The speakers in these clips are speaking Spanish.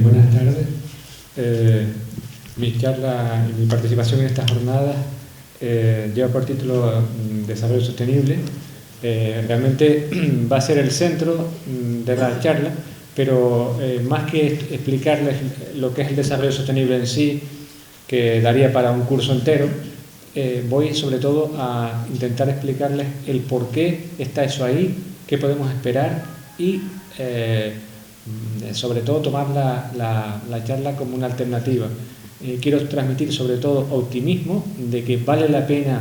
Buenas tardes. Mi charla y mi participación en esta jornada lleva por título Desarrollo Sostenible. Realmente va a ser el centro de la charla, pero más que explicarles lo que es el desarrollo sostenible en sí, que daría para un curso entero, voy sobre todo a intentar explicarles el por qué está eso ahí, qué podemos esperar y sobre todo tomar la charla como una alternativa. Quiero transmitir sobre todo optimismo de que vale la pena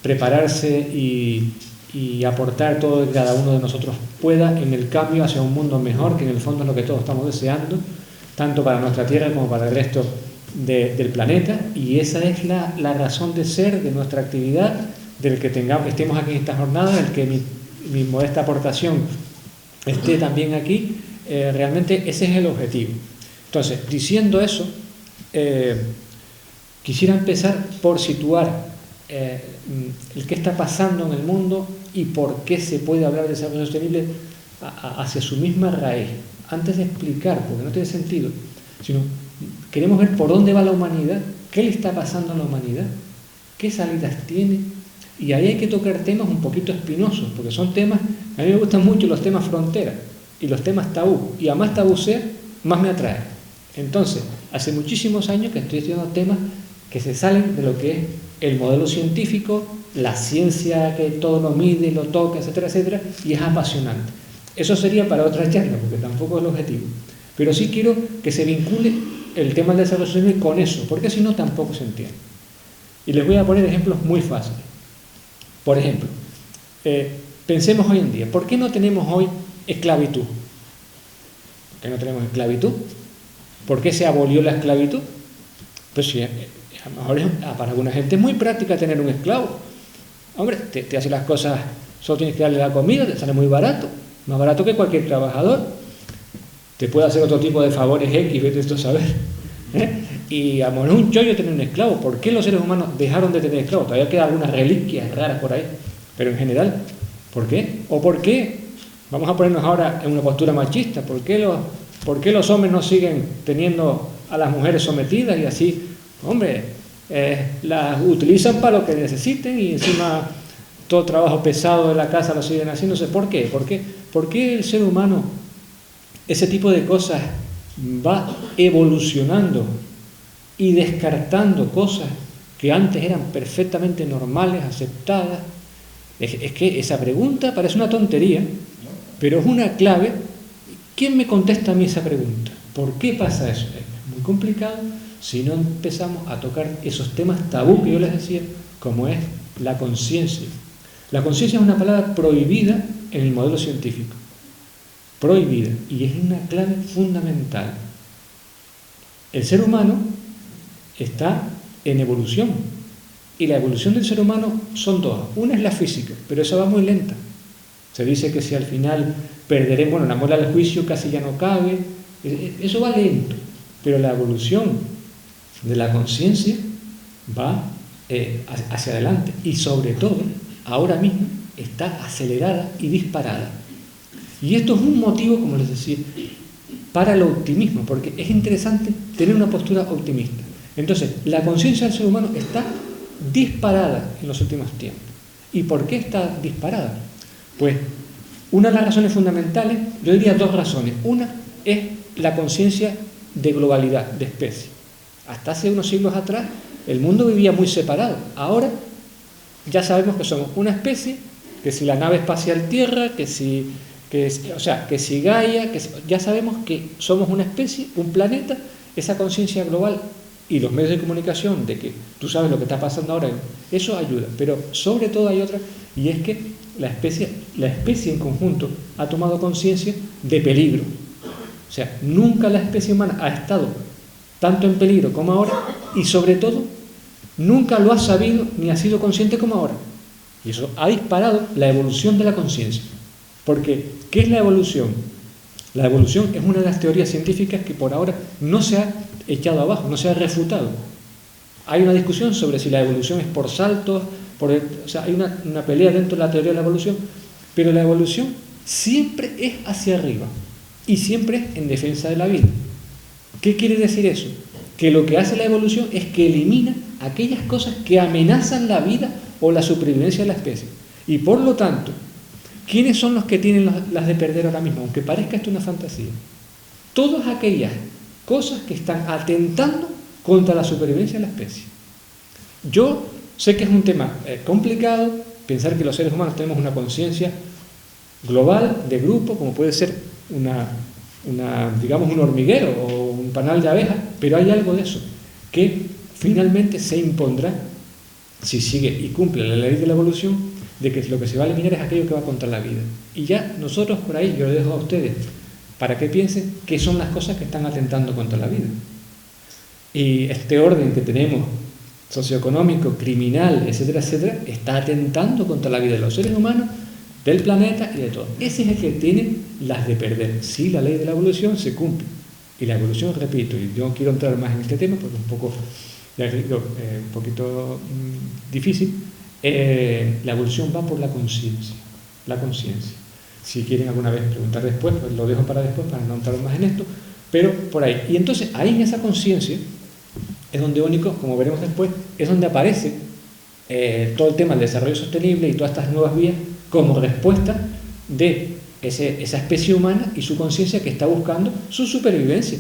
prepararse y aportar todo lo que cada uno de nosotros pueda en el cambio hacia un mundo mejor, que en el fondo es lo que todos estamos deseando, tanto para nuestra Tierra como para el resto del planeta, y esa es la razón de ser de nuestra actividad, del que estemos aquí en esta jornada, del que mi modesta aportación esté también aquí. Realmente ese es el objetivo. Entonces, diciendo eso, quisiera empezar por situar el qué está pasando en el mundo y por qué se puede hablar de desarrollo sostenible hacia su misma raíz. Antes de explicar, porque no tiene sentido, sino queremos ver por dónde va la humanidad, qué le está pasando a la humanidad, qué salidas tiene, y ahí hay que tocar temas un poquito espinosos, porque son temas, a mí me gustan mucho los temas frontera y los temas tabú, y a más tabú sea, más me atrae. Entonces, hace muchísimos años que estoy estudiando temas que se salen de lo que es el modelo científico, la ciencia que todo lo mide, lo toca, etcétera, etcétera, y es apasionante. Eso sería para otra charla, porque tampoco es el objetivo. Pero sí quiero que se vincule el tema del desarrollo sostenible con eso, porque si no tampoco se entiende. Y les voy a poner ejemplos muy fáciles. Por ejemplo, pensemos hoy en día, ¿por qué no tenemos hoy esclavitud? ¿Por qué no tenemos esclavitud? ¿Por qué se abolió la esclavitud? Pues sí, a lo mejor para alguna gente es muy práctica tener un esclavo. Hombre, te hace las cosas, solo tienes que darle la comida, te sale muy barato, más barato que cualquier trabajador. Te puede hacer otro tipo de favores X, vete esto a saber. Y a lo mejor es un chollo tener un esclavo. ¿Por qué los seres humanos dejaron de tener esclavos? Todavía quedan algunas reliquias raras por ahí. Pero en general, ¿por qué? ¿O por qué? Vamos a ponernos ahora en una postura machista. ¿Por qué los hombres no siguen teniendo a las mujeres sometidas y así? Hombre, las utilizan para lo que necesiten y encima todo trabajo pesado de la casa lo siguen haciéndose. ¿Por qué? ¿Por qué el ser humano, ese tipo de cosas, va evolucionando y descartando cosas que antes eran perfectamente normales, aceptadas? Es que esa pregunta parece una tontería, pero es una clave. ¿Quién me contesta a mí esa pregunta? ¿Por qué pasa eso? Es muy complicado si no empezamos a tocar esos temas tabú que yo les decía, como es la conciencia. La conciencia es una palabra prohibida en el modelo científico. Prohibida. Y es una clave fundamental. El ser humano está en evolución. Y la evolución del ser humano son dos. Una es la física, pero esa va muy lenta. Se dice que si al final perderemos, bueno, la muela del juicio casi ya no cabe. Eso va lento. Pero la evolución de la conciencia va hacia adelante. Y sobre todo, ahora mismo, está acelerada y disparada. Y esto es un motivo, como les decía, para el optimismo, porque es interesante tener una postura optimista. Entonces, la conciencia del ser humano está disparada en los últimos tiempos. ¿Y por qué está disparada? Pues, una de las razones fundamentales, yo diría dos razones. Una es la conciencia de globalidad, de especie. Hasta hace unos siglos atrás, el mundo vivía muy separado. Ahora, ya sabemos que somos una especie, que si la nave espacial Tierra, que si Gaia, ya sabemos que somos una especie, un planeta. Esa conciencia global y los medios de comunicación de que tú sabes lo que está pasando ahora, eso ayuda. Pero sobre todo hay otra, y es que la especie en conjunto ha tomado conciencia de peligro. O sea, nunca la especie humana ha estado tanto en peligro como ahora, y sobre todo nunca lo ha sabido ni ha sido consciente como ahora. Y eso ha disparado la evolución de la conciencia. Porque, ¿qué es la evolución? La evolución es una de las teorías científicas que por ahora no se ha echado abajo, no se ha refutado. Hay una discusión sobre si la evolución es por saltos, O sea, hay una pelea dentro de la teoría de la evolución, pero la evolución siempre es hacia arriba y siempre es en defensa de la vida. ¿Qué quiere decir eso? Que lo que hace la evolución es que elimina aquellas cosas que amenazan la vida o la supervivencia de la especie. Y por lo tanto, ¿quiénes son los que tienen las de perder ahora mismo? Aunque parezca esto una fantasía. Todas aquellas cosas que están atentando contra la supervivencia de la especie. Yo sé que es un tema complicado, pensar que los seres humanos tenemos una conciencia global, de grupo, como puede ser digamos un hormiguero o un panal de abejas, pero hay algo de eso que finalmente se impondrá si sigue y cumple la ley de la evolución, de que lo que se va a eliminar es aquello que va contra la vida. Y ya nosotros por ahí, yo les dejo a ustedes para que piensen qué son las cosas que están atentando contra la vida. Y este orden que tenemos, socioeconómico, criminal, etcétera, etcétera, está atentando contra la vida de los seres humanos, del planeta y de todo. Ese es el que tiene las de perder. Si la ley de la evolución se cumple. Y la evolución, repito, y yo no quiero entrar más en este tema porque es un poquito difícil, la evolución va por la conciencia. La conciencia. Si quieren alguna vez preguntar después, pues lo dejo para después para no entrar más en esto, pero por ahí. Y entonces ahí en esa conciencia es donde único, como veremos después, es donde aparece todo el tema del desarrollo sostenible y todas estas nuevas vías como respuesta de esa especie humana y su conciencia que está buscando su supervivencia.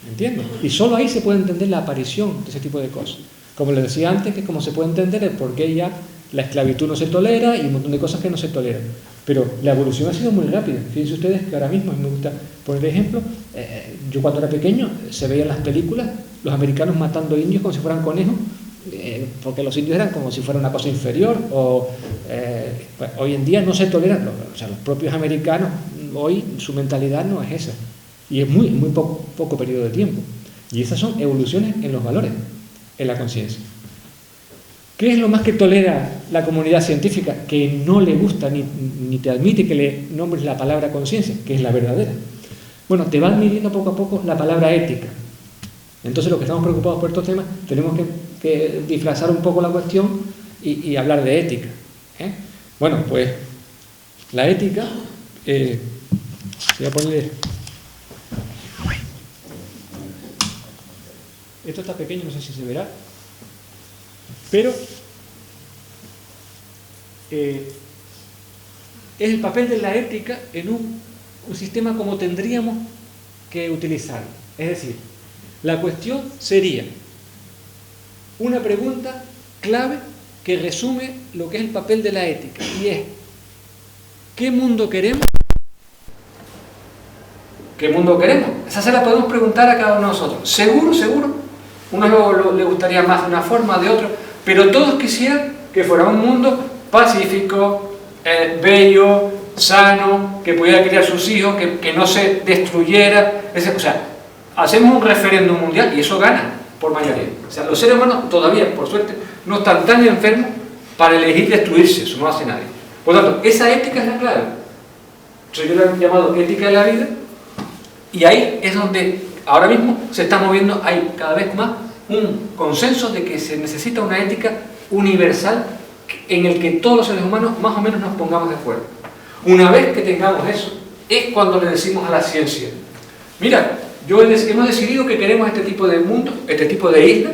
¿Entiendes? Y solo ahí se puede entender la aparición de ese tipo de cosas. Como les decía antes, que como se puede entender el por qué ya la esclavitud no se tolera y un montón de cosas que no se toleran. Pero la evolución ha sido muy rápida. Fíjense ustedes que ahora mismo, a mí me gusta poner ejemplo, yo cuando era pequeño se veían las películas, los americanos matando indios como si fueran conejos, porque los indios eran como si fuera una cosa inferior, o pues, hoy en día no se toleran, o sea, los propios americanos, hoy su mentalidad no es esa, y es muy poco periodo de tiempo, y esas son evoluciones en los valores, en la conciencia. ¿Qué es lo más que tolera la comunidad científica? Que no le gusta ni te admite que le nombres la palabra conciencia, que es la verdadera. Bueno, te van midiendo poco a poco la palabra ética. Entonces, los que estamos preocupados por estos temas, tenemos que disfrazar un poco la cuestión y hablar de ética. Bueno, pues la ética, voy a ponerle... Esto está pequeño, no sé si se verá, pero es el papel de la ética en un sistema como tendríamos que utilizarlo. Es decir, la cuestión sería una pregunta clave que resume lo que es el papel de la ética, y es: ¿qué mundo queremos? ¿Qué mundo queremos? Esa se la podemos preguntar a cada uno de nosotros. Seguro, uno le gustaría más de una forma, de otra, pero todos quisieran que fuera un mundo pacífico, bello, sano, que pudiera criar sus hijos, que no se destruyera. O sea, hacemos un referéndum mundial y eso gana por mayoría. O sea, los seres humanos todavía, por suerte, no están tan enfermos para elegir destruirse, eso no hace nadie. Por lo tanto, esa ética es la clave. Yo lo he llamado ética de la vida, y ahí es donde ahora mismo se está moviendo, hay cada vez más un consenso de que se necesita una ética universal en el que todos los seres humanos más o menos nos pongamos de acuerdo. Una vez que tengamos eso, es cuando le decimos a la ciencia: mira, hemos decidido que queremos este tipo de mundo, este tipo de isla,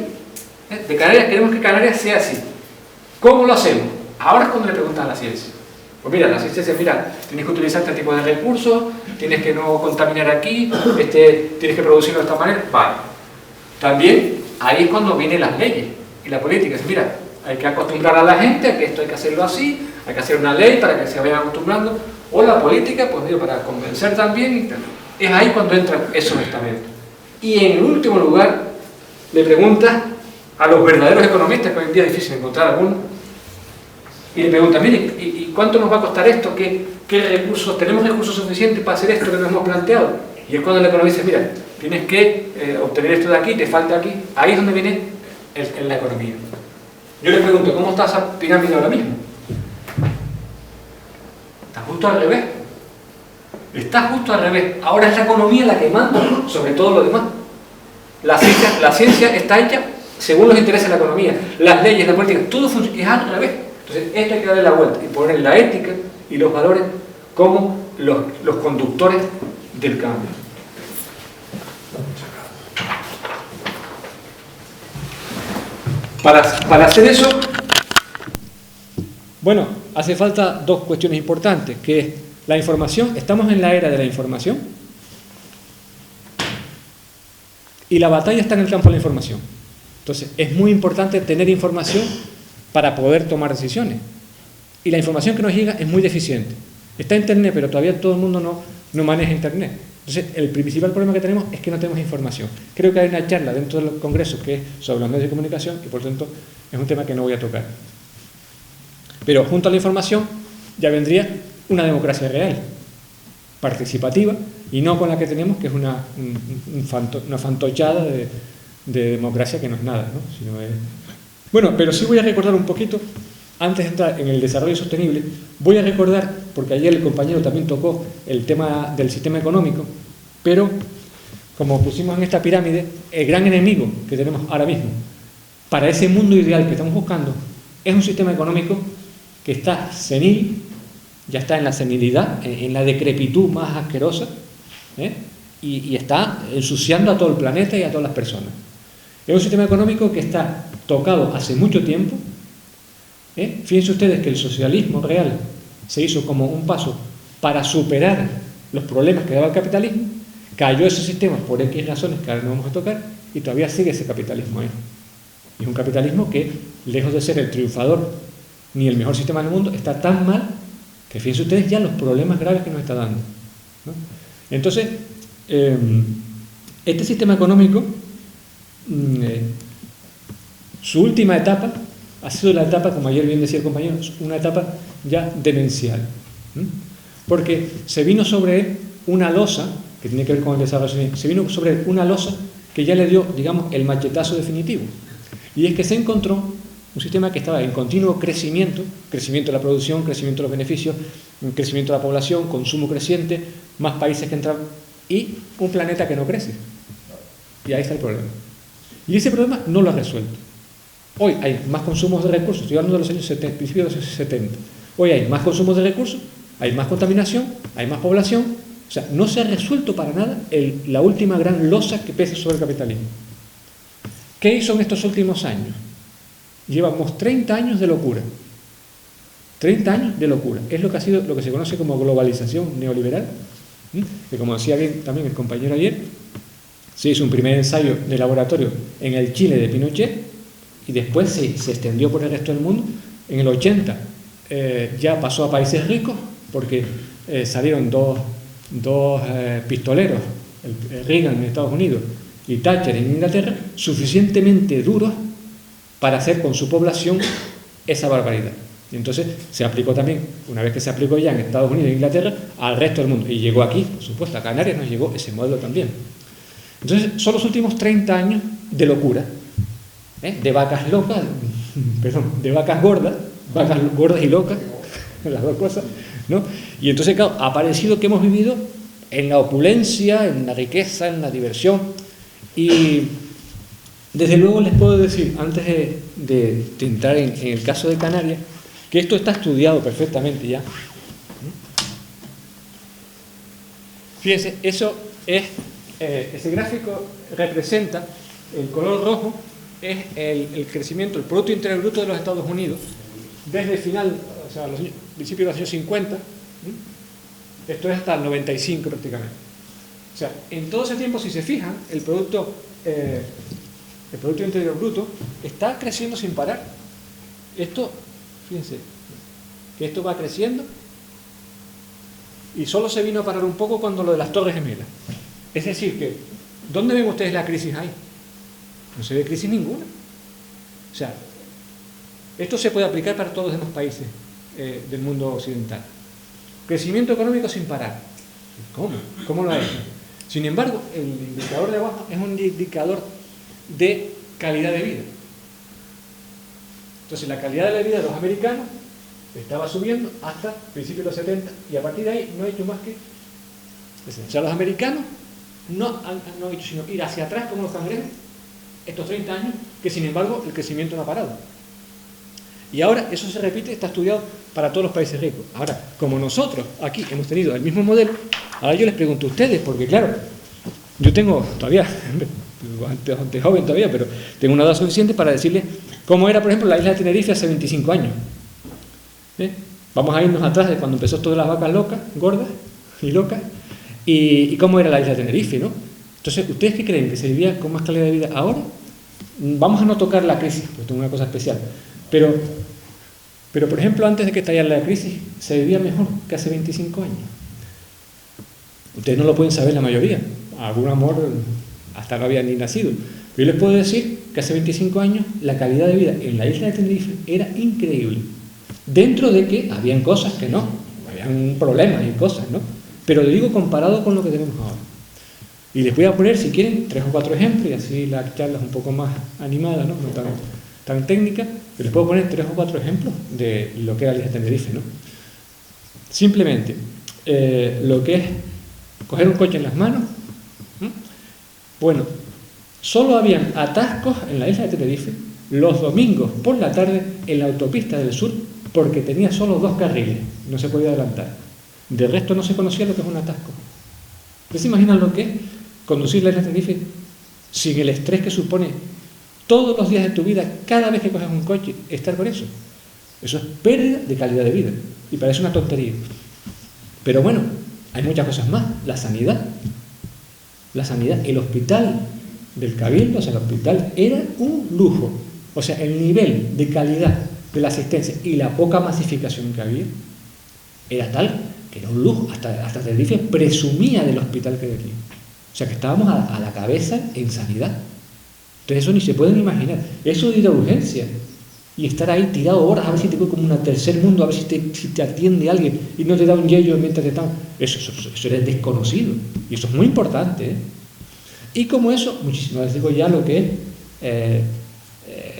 de Canarias, queremos que Canarias sea así. ¿Cómo lo hacemos? Ahora es cuando le preguntan a la ciencia. Pues mira, la ciencia dice: mira, tienes que utilizar este tipo de recursos, tienes que no contaminar aquí, tienes que producirlo de esta manera. Vale. También ahí es cuando vienen las leyes y la política. Dice: mira, hay que acostumbrar a la gente a que esto hay que hacerlo así, hay que hacer una ley para que se vayan acostumbrando. O la política, pues digo, para convencer también y tal. Es ahí cuando entran esos estamentos. Y en último lugar, le preguntas a los verdaderos economistas, que hoy en día es difícil encontrar algunos, y le preguntas: mire, ¿y cuánto nos va a costar esto? ¿Qué recursos? ¿Tenemos recursos suficientes para hacer esto que nos hemos planteado? Y es cuando el economista dice: mira, tienes que obtener esto de aquí, te falta aquí. Ahí es donde viene la economía. Yo le pregunto: ¿cómo está esa pirámide ahora mismo? Está justo al revés. Está justo al revés. Ahora es la economía la que manda sobre todo lo demás. La ciencia está hecha según los intereses de la economía, las leyes, la política, todo es al revés. Entonces, esto hay que darle la vuelta y poner la ética y los valores como los conductores del cambio. Para hacer eso, bueno, hace falta dos cuestiones importantes, que es la información. Estamos en la era de la información y la batalla está en el campo de la información. Entonces, es muy importante tener información para poder tomar decisiones. Y la información que nos llega es muy deficiente. Está en Internet, pero todavía todo el mundo no maneja Internet. Entonces, el principal problema que tenemos es que no tenemos información. Creo que hay una charla dentro del Congreso que es sobre los medios de comunicación y, por lo tanto, es un tema que no voy a tocar. Pero junto a la información ya vendría una democracia real, participativa, y no con la que tenemos, que es una fantochada de democracia que no es nada, ¿no? Sino es... Bueno, pero sí voy a recordar un poquito, antes de entrar en el desarrollo sostenible, voy a recordar, porque ayer el compañero también tocó el tema del sistema económico, pero como pusimos en esta pirámide, el gran enemigo que tenemos ahora mismo para ese mundo ideal que estamos buscando es un sistema económico que está senil, ya está en la senilidad, en la decrepitud más asquerosa, y está ensuciando a todo el planeta y a todas las personas. Es un sistema económico que está tocado hace mucho tiempo. Fíjense ustedes que el socialismo real se hizo como un paso para superar los problemas que daba el capitalismo, cayó ese sistema por X razones que ahora no vamos a tocar, y todavía sigue ese capitalismo ahí. Y es un capitalismo que, lejos de ser el triunfador ni el mejor sistema del mundo, está tan mal que fíjense ustedes ya los problemas graves que nos está dando, ¿no? Entonces, este sistema económico, su última etapa ha sido la etapa, como ayer bien decía el compañero, una etapa ya demencial, porque se vino sobre él una losa, que tiene que ver con el desarrollo, se vino sobre él una losa que ya le dio, digamos, el machetazo definitivo, y es que se encontró un sistema que estaba en continuo crecimiento de la producción, crecimiento de los beneficios, crecimiento de la población, consumo creciente, más países que entran, y un planeta que no crece. Y ahí está el problema. Y ese problema no lo ha resuelto. Hoy hay más consumos de recursos, estoy hablando de los años 70, principios de los años 70. Hoy hay más consumos de recursos, hay más contaminación, hay más población. O sea, no se ha resuelto para nada la última gran losa que pesa sobre el capitalismo. ¿Qué hizo en estos últimos años? Llevamos 30 años de locura. 30 años de locura. Es lo que ha sido lo que se conoce como globalización neoliberal, que, como decía bien también el compañero ayer, se hizo un primer ensayo de laboratorio en el Chile de Pinochet y después se extendió por el resto del mundo. En el 80 ya pasó a países ricos porque salieron dos pistoleros, el Reagan en Estados Unidos y Thatcher en Inglaterra, suficientemente duros para hacer con su población esa barbaridad. Y entonces se aplicó también, una vez que se aplicó ya en Estados Unidos e Inglaterra, al resto del mundo. Y llegó aquí, por supuesto, a Canarias nos llegó ese modelo también. Entonces son los últimos 30 años de locura, de vacas locas, perdón, de vacas gordas y locas, las dos cosas, ¿no? Y entonces, claro, ha parecido que hemos vivido en la opulencia, en la riqueza, en la diversión. Y desde luego les puedo decir, antes de entrar en el caso de Canarias, que esto está estudiado perfectamente ya. Fíjense, eso es, ese gráfico representa, el color rojo es el crecimiento, el Producto Interior Bruto de los Estados Unidos, desde el final, o sea, los principios de los años 50, esto es hasta el 95 prácticamente. O sea, en todo ese tiempo, si se fijan, el Producto Interior Bruto está creciendo sin parar. Esto, fíjense, que esto va creciendo y solo se vino a parar un poco cuando lo de las Torres Gemelas. Es decir, que, ¿dónde ven ustedes la crisis ahí? No se ve crisis ninguna. O sea, esto se puede aplicar para todos los demás países del mundo occidental. Crecimiento económico sin parar. ¿Cómo? ¿Cómo lo ha hecho? Sin embargo, el indicador de abajo es un indicador de calidad de vida. Entonces, la calidad de la vida de los americanos estaba subiendo hasta principios de los 70 y a partir de ahí no ha hecho más que... O sea, los americanos no han hecho sino ir hacia atrás como los cangrejos estos 30 años, que sin embargo el crecimiento no ha parado. Y ahora eso se repite, está estudiado para todos los países ricos. Ahora, como nosotros aquí hemos tenido el mismo modelo, ahora yo les pregunto a ustedes, porque claro, yo tengo todavía, bastante joven todavía, pero tengo una edad suficiente para decirles cómo era, por ejemplo, la isla de Tenerife hace 25 años. Vamos a irnos atrás de cuando empezó todas las vacas locas, gordas y locas, y cómo era la isla de Tenerife, ¿no? Entonces, ¿ustedes qué creen? ¿Que se vivía con más calidad de vida ahora? Vamos a no tocar la crisis, pues tengo una cosa especial. Pero, por ejemplo, antes de que estallara la crisis, se vivía mejor que hace 25 años. Ustedes no lo pueden saber la mayoría. Algún amor hasta no había ni nacido. Pero yo les puedo decir que hace 25 años la calidad de vida en la isla de Tenerife era increíble. Dentro de que habían cosas que no, habían problemas y cosas, ¿no? Pero lo digo comparado con lo que tenemos ahora. Y les voy a poner, si quieren, 3 o 4 ejemplos, y así la charla es un poco más animada, ¿no? No tan técnica, pero les puedo poner 3 o 4 ejemplos de lo que era la isla de Tenerife, ¿no? Simplemente, lo que es coger un coche en las manos, bueno, solo habían atascos en la isla de Tenerife los domingos por la tarde en la autopista del sur, porque tenía solo 2 carriles, no se podía adelantar. De resto no se conocía lo que es un atasco. ¿Ustedes se imaginan lo que es conducir la isla de Tenerife sin el estrés que supone todos los días de tu vida, cada vez que coges un coche, estar con eso? Eso es pérdida de calidad de vida y parece una tontería. Pero bueno, hay muchas cosas más. La sanidad, el hospital del Cabildo, o sea, el hospital era un lujo. O sea, el nivel de calidad de la asistencia y la poca masificación que había era tal que era un lujo. Hasta Tenerife presumía del hospital que había aquí. O sea, que estábamos a la cabeza en sanidad. Entonces eso ni se pueden imaginar. Eso de ir a urgencia y estar ahí tirado horas a ver si te voy como un tercer mundo, a ver si te atiende alguien y no te da un yello mientras te están... Eso era desconocido. Y eso es muy importante, ¿eh? Y como eso, muchísimo, les digo ya lo que es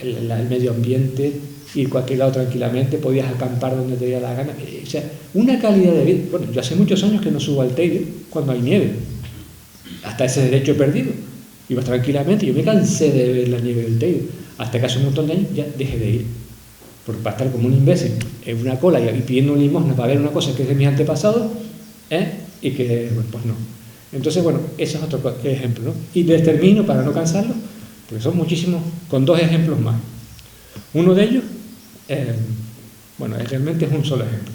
el medio ambiente, ir a cualquier lado tranquilamente, podías acampar donde te diera la gana. O sea, una calidad de vida... Bueno, yo hace muchos años que no subo al Teide cuando hay nieve. Hasta ese derecho he perdido. Ibas tranquilamente, yo me cansé de ver la nieve del Teide. Hasta que hace un montón de años ya dejé de ir. Porque para estar como un imbécil en una cola y pidiendo una limosna para ver una cosa que es de mis antepasados, y que, bueno, pues no. Entonces, bueno, ese es otro ejemplo, ¿no? Y les termino, para no cansarlos, porque son muchísimos, con 2 ejemplos más. Uno de ellos, bueno, realmente es un solo ejemplo.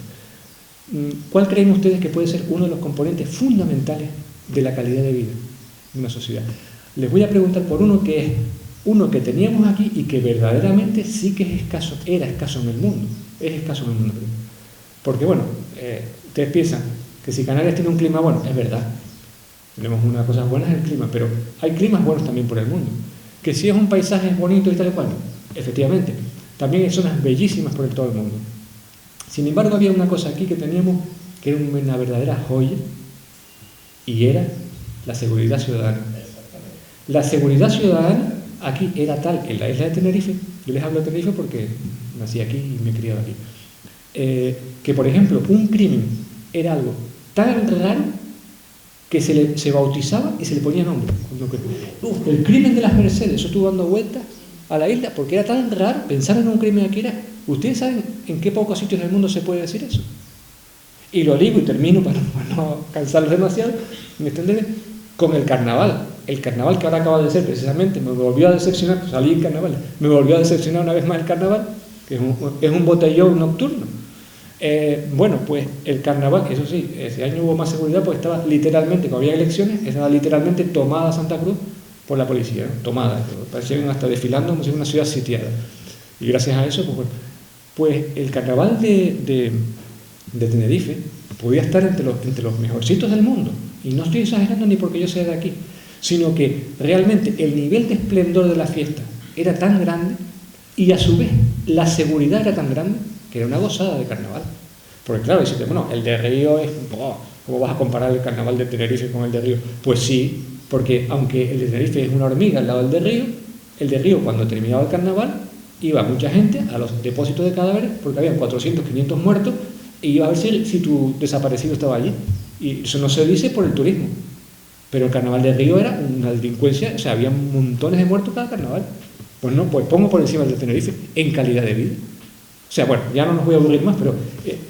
¿Cuál creen ustedes que puede ser uno de los componentes fundamentales de la calidad de vida de una sociedad? Les voy a preguntar por uno que es uno que teníamos aquí y que verdaderamente sí que es escaso, era escaso en el mundo, es escaso en el mundo. Porque bueno, ustedes piensan que si Canarias tiene un clima bueno, es verdad, tenemos unas cosas buenas en el clima, pero hay climas buenos también por el mundo. Que si es un paisaje bonito y tal y cual, efectivamente, también hay zonas bellísimas por todo el mundo. Sin embargo, había una cosa aquí que teníamos que era una verdadera joya, y era la seguridad ciudadana. La seguridad ciudadana aquí era tal, en la isla de Tenerife, yo les hablo de Tenerife porque nací aquí y me he criado aquí, que por ejemplo un crimen era algo tan raro que se bautizaba y se le ponía nombre. El crimen de las Mercedes, eso estuvo dando vueltas a la isla porque era tan raro pensar en un crimen aquí. ¿Ustedes saben en qué pocos sitios del mundo se puede decir eso? Y lo digo y termino para no cansarlos demasiado, me extenderé, con el carnaval. El carnaval que ahora acaba de ser, precisamente, me volvió a decepcionar, pues salí en carnaval, me volvió a decepcionar una vez más el carnaval, que es un botellón nocturno. Bueno, pues el carnaval, eso sí, ese año hubo más seguridad porque estaba literalmente, cuando había elecciones, estaba literalmente tomada Santa Cruz por la policía, ¿no? Tomada, parecían hasta desfilando como si fuera una ciudad sitiada. Y gracias a eso, pues el carnaval de Tenerife podía estar entre los mejorcitos del mundo. Y no estoy exagerando ni porque yo sea de aquí, sino que realmente el nivel de esplendor de la fiesta era tan grande y a su vez la seguridad era tan grande que era una gozada de carnaval. Porque claro, dices, bueno, el de Río es... ¿Cómo vas a comparar el carnaval de Tenerife con el de Río? Pues sí, porque aunque el de Tenerife es una hormiga al lado del de Río, el de Río cuando terminaba el carnaval iba mucha gente a los depósitos de cadáveres porque habían 400, 500 muertos y iba a ver si tu desaparecido estaba allí. Y eso no se dice por el turismo. Pero el carnaval de Río era una delincuencia, o sea, había montones de muertos cada carnaval. Pues no, pues pongo por encima del de Tenerife en calidad de vida. O sea, bueno, ya no nos voy a aburrir más, pero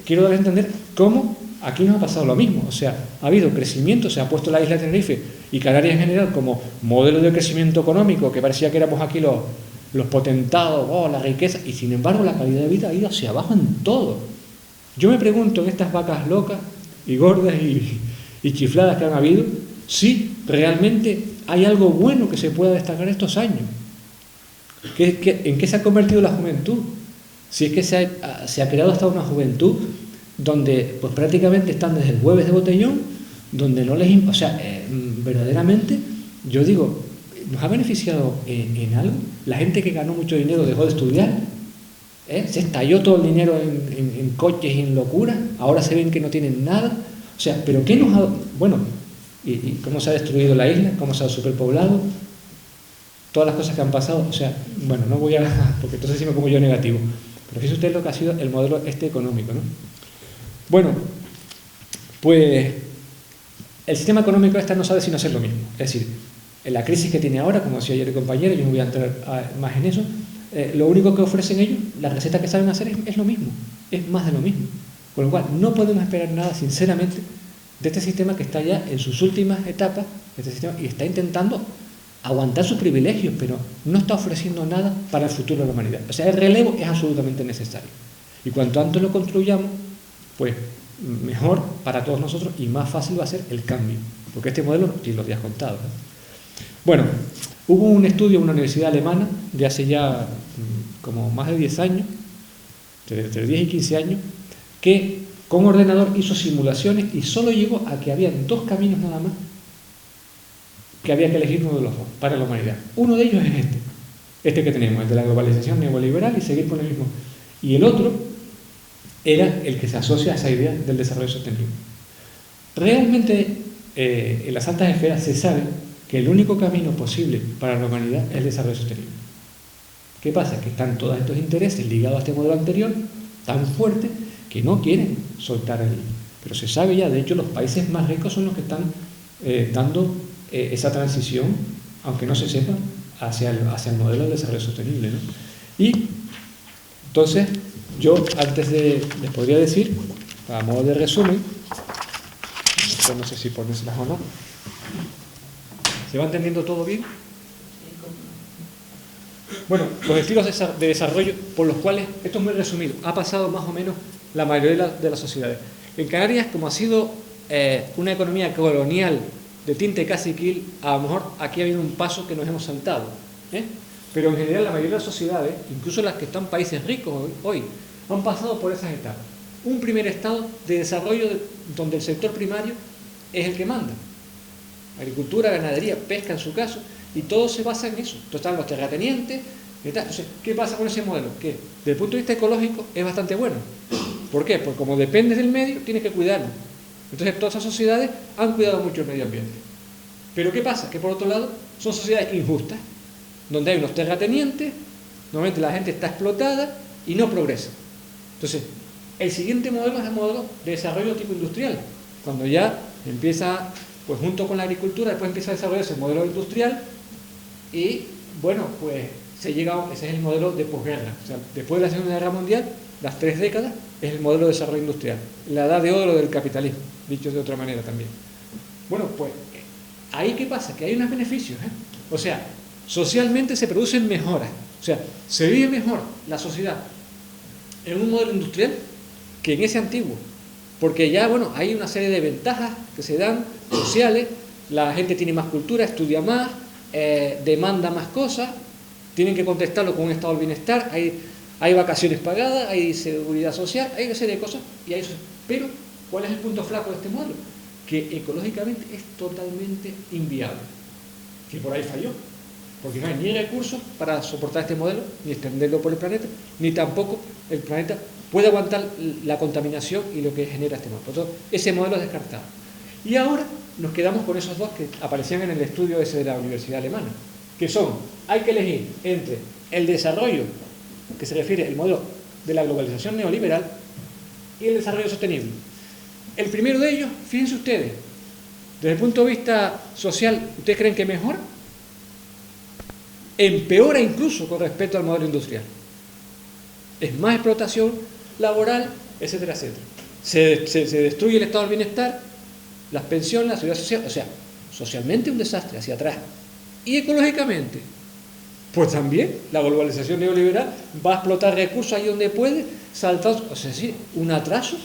quiero dar a entender cómo aquí nos ha pasado lo mismo. O sea, ha habido crecimiento, se ha puesto la isla de Tenerife y Canarias en general como modelo de crecimiento económico, que parecía que éramos aquí los potentados, la riqueza, y sin embargo la calidad de vida ha ido hacia abajo en todo. Yo me pregunto en estas vacas locas y gordas y chifladas que han habido, si realmente hay algo bueno que se pueda destacar estos años. ¿En qué se ha convertido la juventud? Si es que se ha creado hasta una juventud donde pues prácticamente están desde el jueves de botellón, donde no les... O sea, verdaderamente, yo digo, ¿nos ha beneficiado en algo? La gente que ganó mucho dinero dejó de estudiar, se estalló todo el dinero en coches y en locuras, ahora se ven que no tienen nada. O sea, ¿pero qué nos ha...? Bueno, y cómo se ha destruido la isla, cómo se ha superpoblado, todas las cosas que han pasado. O sea, bueno, no voy a... porque entonces sí me pongo yo negativo. Pero fíjense ustedes lo que ha sido el modelo económico, ¿no? Bueno, pues el sistema económico no sabe sino hacer lo mismo. Es decir, en la crisis que tiene ahora, como decía ayer el compañero, yo no voy a entrar más en eso, lo único que ofrecen ellos, la receta que saben hacer es lo mismo, es más de lo mismo. Con lo cual, no podemos esperar nada, sinceramente, de este sistema que está ya en sus últimas etapas, y está intentando aguantar sus privilegios, pero no está ofreciendo nada para el futuro de la humanidad. O sea, el relevo es absolutamente necesario. Y cuanto antes lo construyamos, pues mejor para todos nosotros y más fácil va a ser el cambio. Porque este modelo tiene los días contados, ¿eh? Bueno, hubo un estudio en una universidad alemana de hace ya como más de 10 años, entre 10 y 15 años, que con un ordenador hizo simulaciones y solo llegó a que había 2 caminos nada más que había que elegir uno de los dos para la humanidad. Uno de ellos es este que tenemos, el de la globalización neoliberal y seguir con el mismo. Y el otro era el que se asocia a esa idea del desarrollo sostenible. Realmente, en las altas esferas se sabe que el único camino posible para la humanidad es el desarrollo sostenible. ¿Qué pasa? Que están todos estos intereses ligados a este modelo anterior tan fuertes que no quieren soltar el... Pero se sabe ya, de hecho, los países más ricos son los que están dando esa transición, aunque no se sepa, hacia el modelo de desarrollo sostenible, ¿no? Y entonces, yo antes les podría decir, a modo de resumen, no sé si ponérselas o no, ¿se va entendiendo todo bien? Bueno, los estilos de desarrollo por los cuales, esto es muy resumido, ha pasado más o menos la mayoría de las sociedades. En Canarias, como ha sido una economía colonial de tinte caciquil, a lo mejor aquí ha habido un paso que nos hemos saltado, pero en general la mayoría de las sociedades, incluso las que están en países ricos hoy, han pasado por esas etapas. Un primer estado de desarrollo donde el sector primario es el que manda. Agricultura, ganadería, pesca en su caso, y todo se basa en eso. Entonces están los terratenientes. Entonces, ¿qué pasa con ese modelo? Que desde el punto de vista ecológico es bastante bueno. ¿Por qué? Porque como dependes del medio, tienes que cuidarlo. Entonces todas esas sociedades han cuidado mucho el medio ambiente. Pero ¿qué pasa? Que por otro lado son sociedades injustas, donde hay unos terratenientes, normalmente la gente está explotada y no progresa. Entonces, el siguiente modelo es el modelo de desarrollo tipo industrial, cuando ya empieza, pues junto con la agricultura, después empieza a desarrollarse el modelo industrial y, bueno, pues ese es el modelo de posguerra. O sea, después de la Segunda Guerra Mundial, las 3 décadas, es el modelo de desarrollo industrial, la edad de oro del capitalismo, dicho de otra manera también. Bueno, pues, ¿ahí qué pasa? Que hay unos beneficios, O sea, socialmente se producen mejoras, o sea, se vive mejor la sociedad en un modelo industrial que en ese antiguo, porque ya, bueno, hay una serie de ventajas que se dan sociales, la gente tiene más cultura, estudia más, demanda más cosas, tienen que contestarlo con un estado del bienestar, hay vacaciones pagadas, hay seguridad social, hay una serie de cosas, pero ¿cuál es el punto flaco de este modelo? Que ecológicamente es totalmente inviable, que por ahí falló, porque no hay ni recursos para soportar este modelo, ni extenderlo por el planeta, ni tampoco el planeta puede aguantar la contaminación y lo que genera este modelo. Por tanto, ese modelo es descartado. Y ahora nos quedamos con esos dos que aparecían en el estudio ese de la Universidad Alemana, que son, hay que elegir entre el desarrollo, que se refiere al modelo de la globalización neoliberal, y el desarrollo sostenible. El primero de ellos, fíjense ustedes, Desde el punto de vista social, ¿ustedes creen que mejora? Empeora incluso con respecto al modelo industrial. Es más explotación laboral, etcétera, etcétera. Se destruye el estado del bienestar, las pensiones, la seguridad social, o sea, socialmente un desastre hacia atrás. Y ecológicamente, pues también la globalización neoliberal va a explotar recursos ahí donde puede, saltar, o sea, es decir, un atraso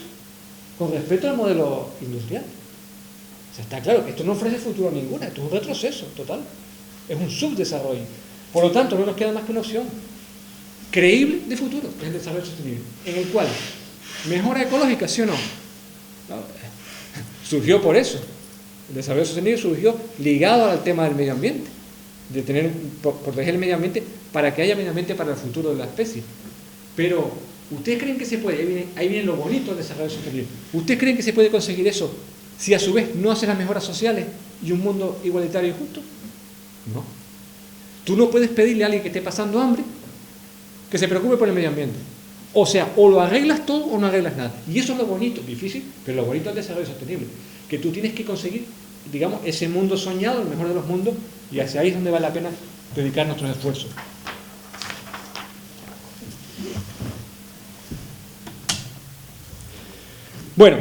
con respecto al modelo industrial. O sea, está claro que esto no ofrece futuro ninguna, esto es un retroceso total, es un subdesarrollo. Por lo tanto, no nos queda más que una opción creíble de futuro, que es el desarrollo sostenible, en el cual mejora ecológica, ¿sí o no? Surgió por eso. El desarrollo sostenible surgió ligado al tema del medio ambiente, de proteger el medio ambiente para que haya medio ambiente para el futuro de la especie. Pero, ¿ustedes creen que se puede? Ahí viene lo bonito del desarrollo sostenible. ¿Ustedes creen que se puede conseguir eso si a su vez no hace las mejoras sociales y un mundo igualitario y justo? No. Tú no puedes pedirle a alguien que esté pasando hambre que se preocupe por el medio ambiente. O sea, o lo arreglas todo o no arreglas nada. Y eso es lo bonito, difícil, pero lo bonito del desarrollo sostenible. Que tú tienes que conseguir, digamos, ese mundo soñado, el mejor de los mundos, y hacia ahí es donde vale la pena dedicar nuestros esfuerzos. Bueno,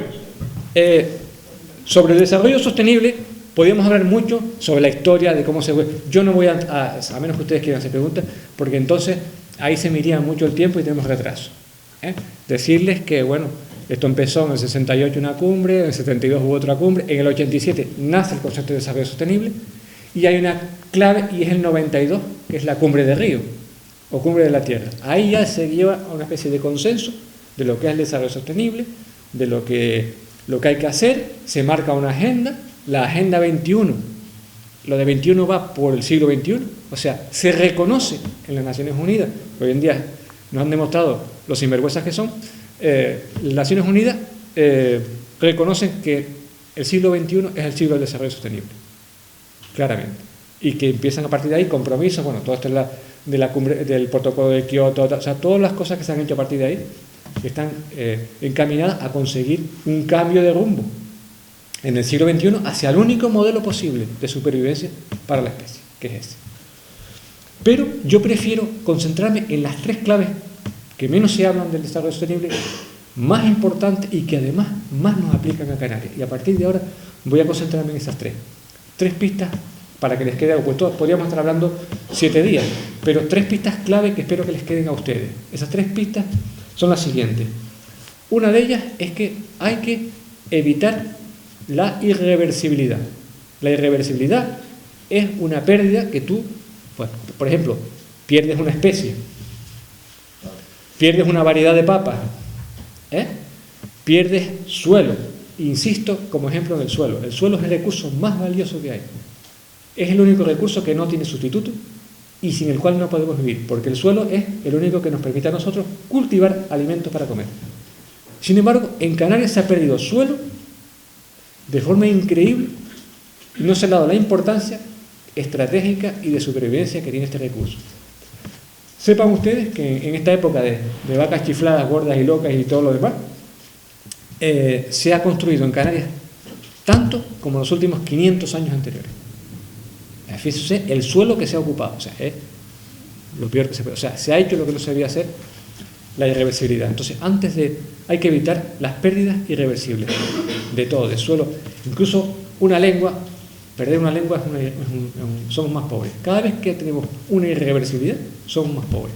sobre el desarrollo sostenible podríamos hablar mucho sobre la historia de cómo se fue. Yo no voy a menos que ustedes quieran hacer preguntas, porque entonces ahí se me iría mucho el tiempo y tenemos retraso. Decirles que, bueno, esto empezó en el 68 una cumbre, en el 72 hubo otra cumbre, en el 87 nace el concepto de desarrollo sostenible, y hay una clave, y es el 92, que es la cumbre de Río, o cumbre de la Tierra. Ahí ya se lleva a una especie de consenso de lo que es el desarrollo sostenible, de lo que hay que hacer, se marca una agenda, la Agenda 21, lo de 21 va por el siglo XXI, o sea, se reconoce en las Naciones Unidas, hoy en día nos han demostrado los sinvergüenzas que son, las Naciones Unidas reconocen que el siglo XXI es el siglo del desarrollo sostenible, claramente, y que empiezan a partir de ahí compromisos, bueno, todo esto es de la cumbre, del protocolo de Kioto, o sea, todas las cosas que se han hecho a partir de ahí están encaminadas a conseguir un cambio de rumbo en el siglo XXI hacia el único modelo posible de supervivencia para la especie, que es ese. Pero yo prefiero concentrarme en las tres claves que menos se hablan del desarrollo sostenible, más importantes y que además más nos aplican a Canarias. Y a partir de ahora voy a concentrarme en esas tres pistas para que les quede algo. Pues podríamos estar hablando 7 días, pero 3 pistas clave que espero que les queden a ustedes. Esas 3 pistas son las siguientes. Una de ellas es que hay que evitar la irreversibilidad. La irreversibilidad es una pérdida que tú, pues, por ejemplo, pierdes una especie, pierdes una variedad de papas, pierdes suelo. Insisto como ejemplo en el suelo. El suelo es el recurso más valioso que hay. Es el único recurso que no tiene sustituto y sin el cual no podemos vivir, porque el suelo es el único que nos permite a nosotros cultivar alimentos para comer. Sin embargo, en Canarias se ha perdido suelo de forma increíble y no se ha dado la importancia estratégica y de supervivencia que tiene este recurso. Sepan ustedes que en esta época de vacas chifladas, gordas y locas y todo lo demás, se ha construido en Canarias tanto como en los últimos 500 años anteriores. Fíjense el suelo que se ha ocupado, o sea, es lo peor que se puede, o sea, se ha hecho lo que no se debía hacer, la irreversibilidad. Entonces, hay que evitar las pérdidas irreversibles de todo, del suelo. Incluso una lengua, perder una lengua somos más pobres. Cada vez que tenemos una irreversibilidad, somos más pobres.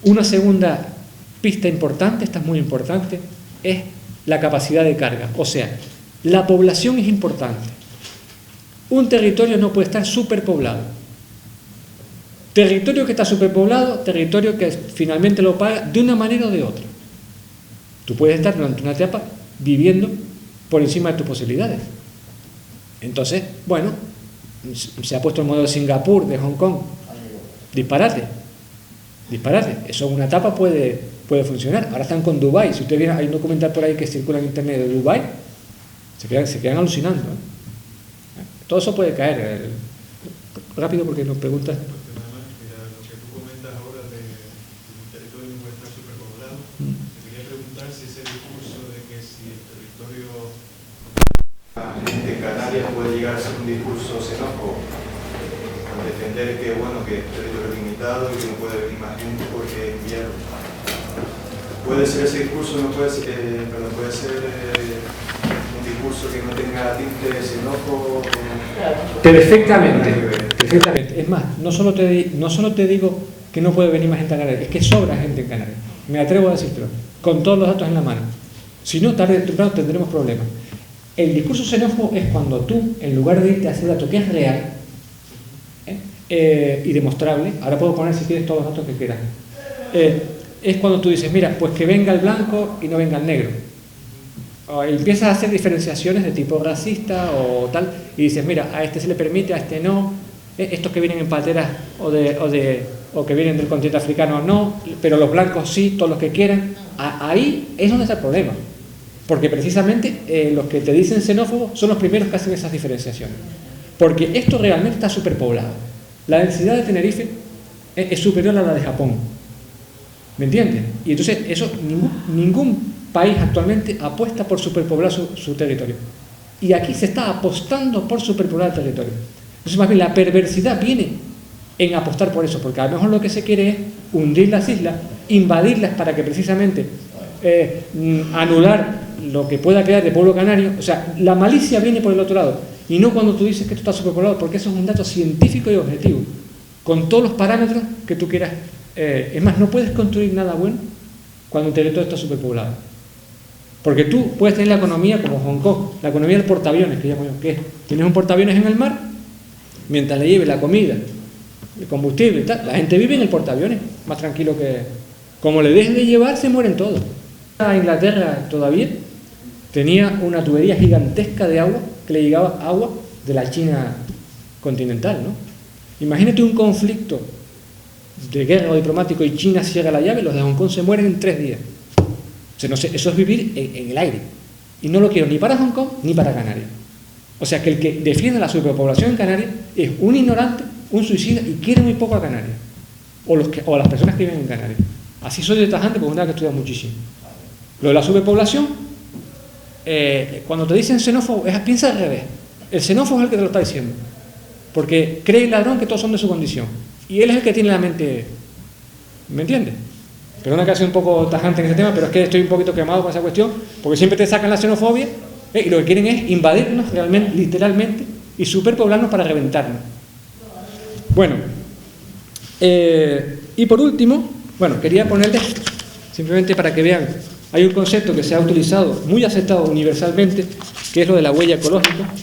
Una segunda pista importante, esta es muy importante, es la capacidad de carga. O sea, la población es importante. Un territorio no puede estar superpoblado. Territorio que está superpoblado, territorio que finalmente lo paga de una manera o de otra. Tú puedes estar durante una etapa viviendo por encima de tus posibilidades. Entonces, bueno, se ha puesto el modelo de Singapur, de Hong Kong. Disparate. Eso en una etapa puede funcionar. Ahora están con Dubái. Si ustedes vieron, hay un documental por ahí que circula en internet de Dubái, se quedan alucinando. Todo eso puede caer. Rápido porque nos preguntas. Lo que tú comentas ahora de un territorio no puede estar superpoblado, te quería preguntar si ese discurso de que si el territorio La gente en Canarias puede llegar a hacer un discurso xenófobo, al defender que, bueno, que es territorio limitado y que no puede venir más gente porque es invierno. Puede ser ese discurso, no puede ser, puede ser un discurso que no tenga tinte xenófobo. Perfectamente, perfectamente. Es más, no solo te digo que no puede venir más gente a Canarias, es que sobra gente en Canarias. Me atrevo a decírtelo, con todos los datos en la mano. Si no, tarde o temprano tendremos problemas. El discurso xenófobo es cuando tú, en lugar de irte a ese dato que es real y demostrable, ahora puedo poner si quieres todos los datos que quieras, es cuando tú dices, mira, pues que venga el blanco y no venga el negro. O empiezas a hacer diferenciaciones de tipo racista o tal, y dices, mira, a este se le permite, a este no, estos que vienen en pateras o que vienen del continente africano no, pero los blancos sí, todos los que quieran. Ahí es donde está el problema, porque precisamente los que te dicen xenófobos son los primeros que hacen esas diferenciaciones, porque esto realmente está superpoblado. La densidad de Tenerife es superior a la de Japón, ¿me entiendes? Y entonces eso, ningún país actualmente apuesta por superpoblar su territorio, y aquí se está apostando por superpoblar el territorio. Entonces más bien la perversidad viene en apostar por eso, porque a lo mejor lo que se quiere es hundir las islas, invadirlas para que precisamente anular lo que pueda quedar de pueblo canario. O sea, la malicia viene por el otro lado, y no cuando tú dices que esto está superpoblado, porque eso es un dato científico y objetivo, con todos los parámetros que tú quieras. Es más, no puedes construir nada bueno cuando el territorio está superpoblado, porque tú puedes tener la economía como Hong Kong, la economía del portaaviones, que llamo yo, que es, tienes un portaaviones en el mar, mientras le lleve la comida, el combustible y tal, la gente vive en el portaaviones, más tranquilo que... Como le dejen de llevar, se mueren todos. A Inglaterra todavía tenía una tubería gigantesca de agua que le llegaba agua de la China continental, ¿no? Imagínate un conflicto de guerra o diplomático y China cierra la llave y los de Hong Kong se mueren en 3 días. O sea, no sé, eso es vivir en el aire. Y no lo quiero ni para Hong Kong ni para Canarias. O sea, que el que defiende la superpoblación en Canarias es un ignorante, un suicida, y quiere muy poco a Canarias. O a las personas que viven en Canarias. Así soy de tajante porque es una que estudia muchísimo. Lo de la superpoblación, cuando te dicen xenófobo, piensa al revés. El xenófobo es el que te lo está diciendo, porque cree el ladrón que todos son de su condición, y él es el que tiene la mente, ¿me entiendes? Perdona que ha sido un poco tajante en ese tema, pero es que estoy un poquito quemado con esa cuestión, porque siempre te sacan la xenofobia, y lo que quieren es invadirnos realmente, literalmente, y superpoblarnos para reventarnos. Bueno, y por último, bueno, quería ponerles, simplemente para que vean, hay un concepto que se ha utilizado, muy aceptado universalmente, que es lo de la huella ecológica,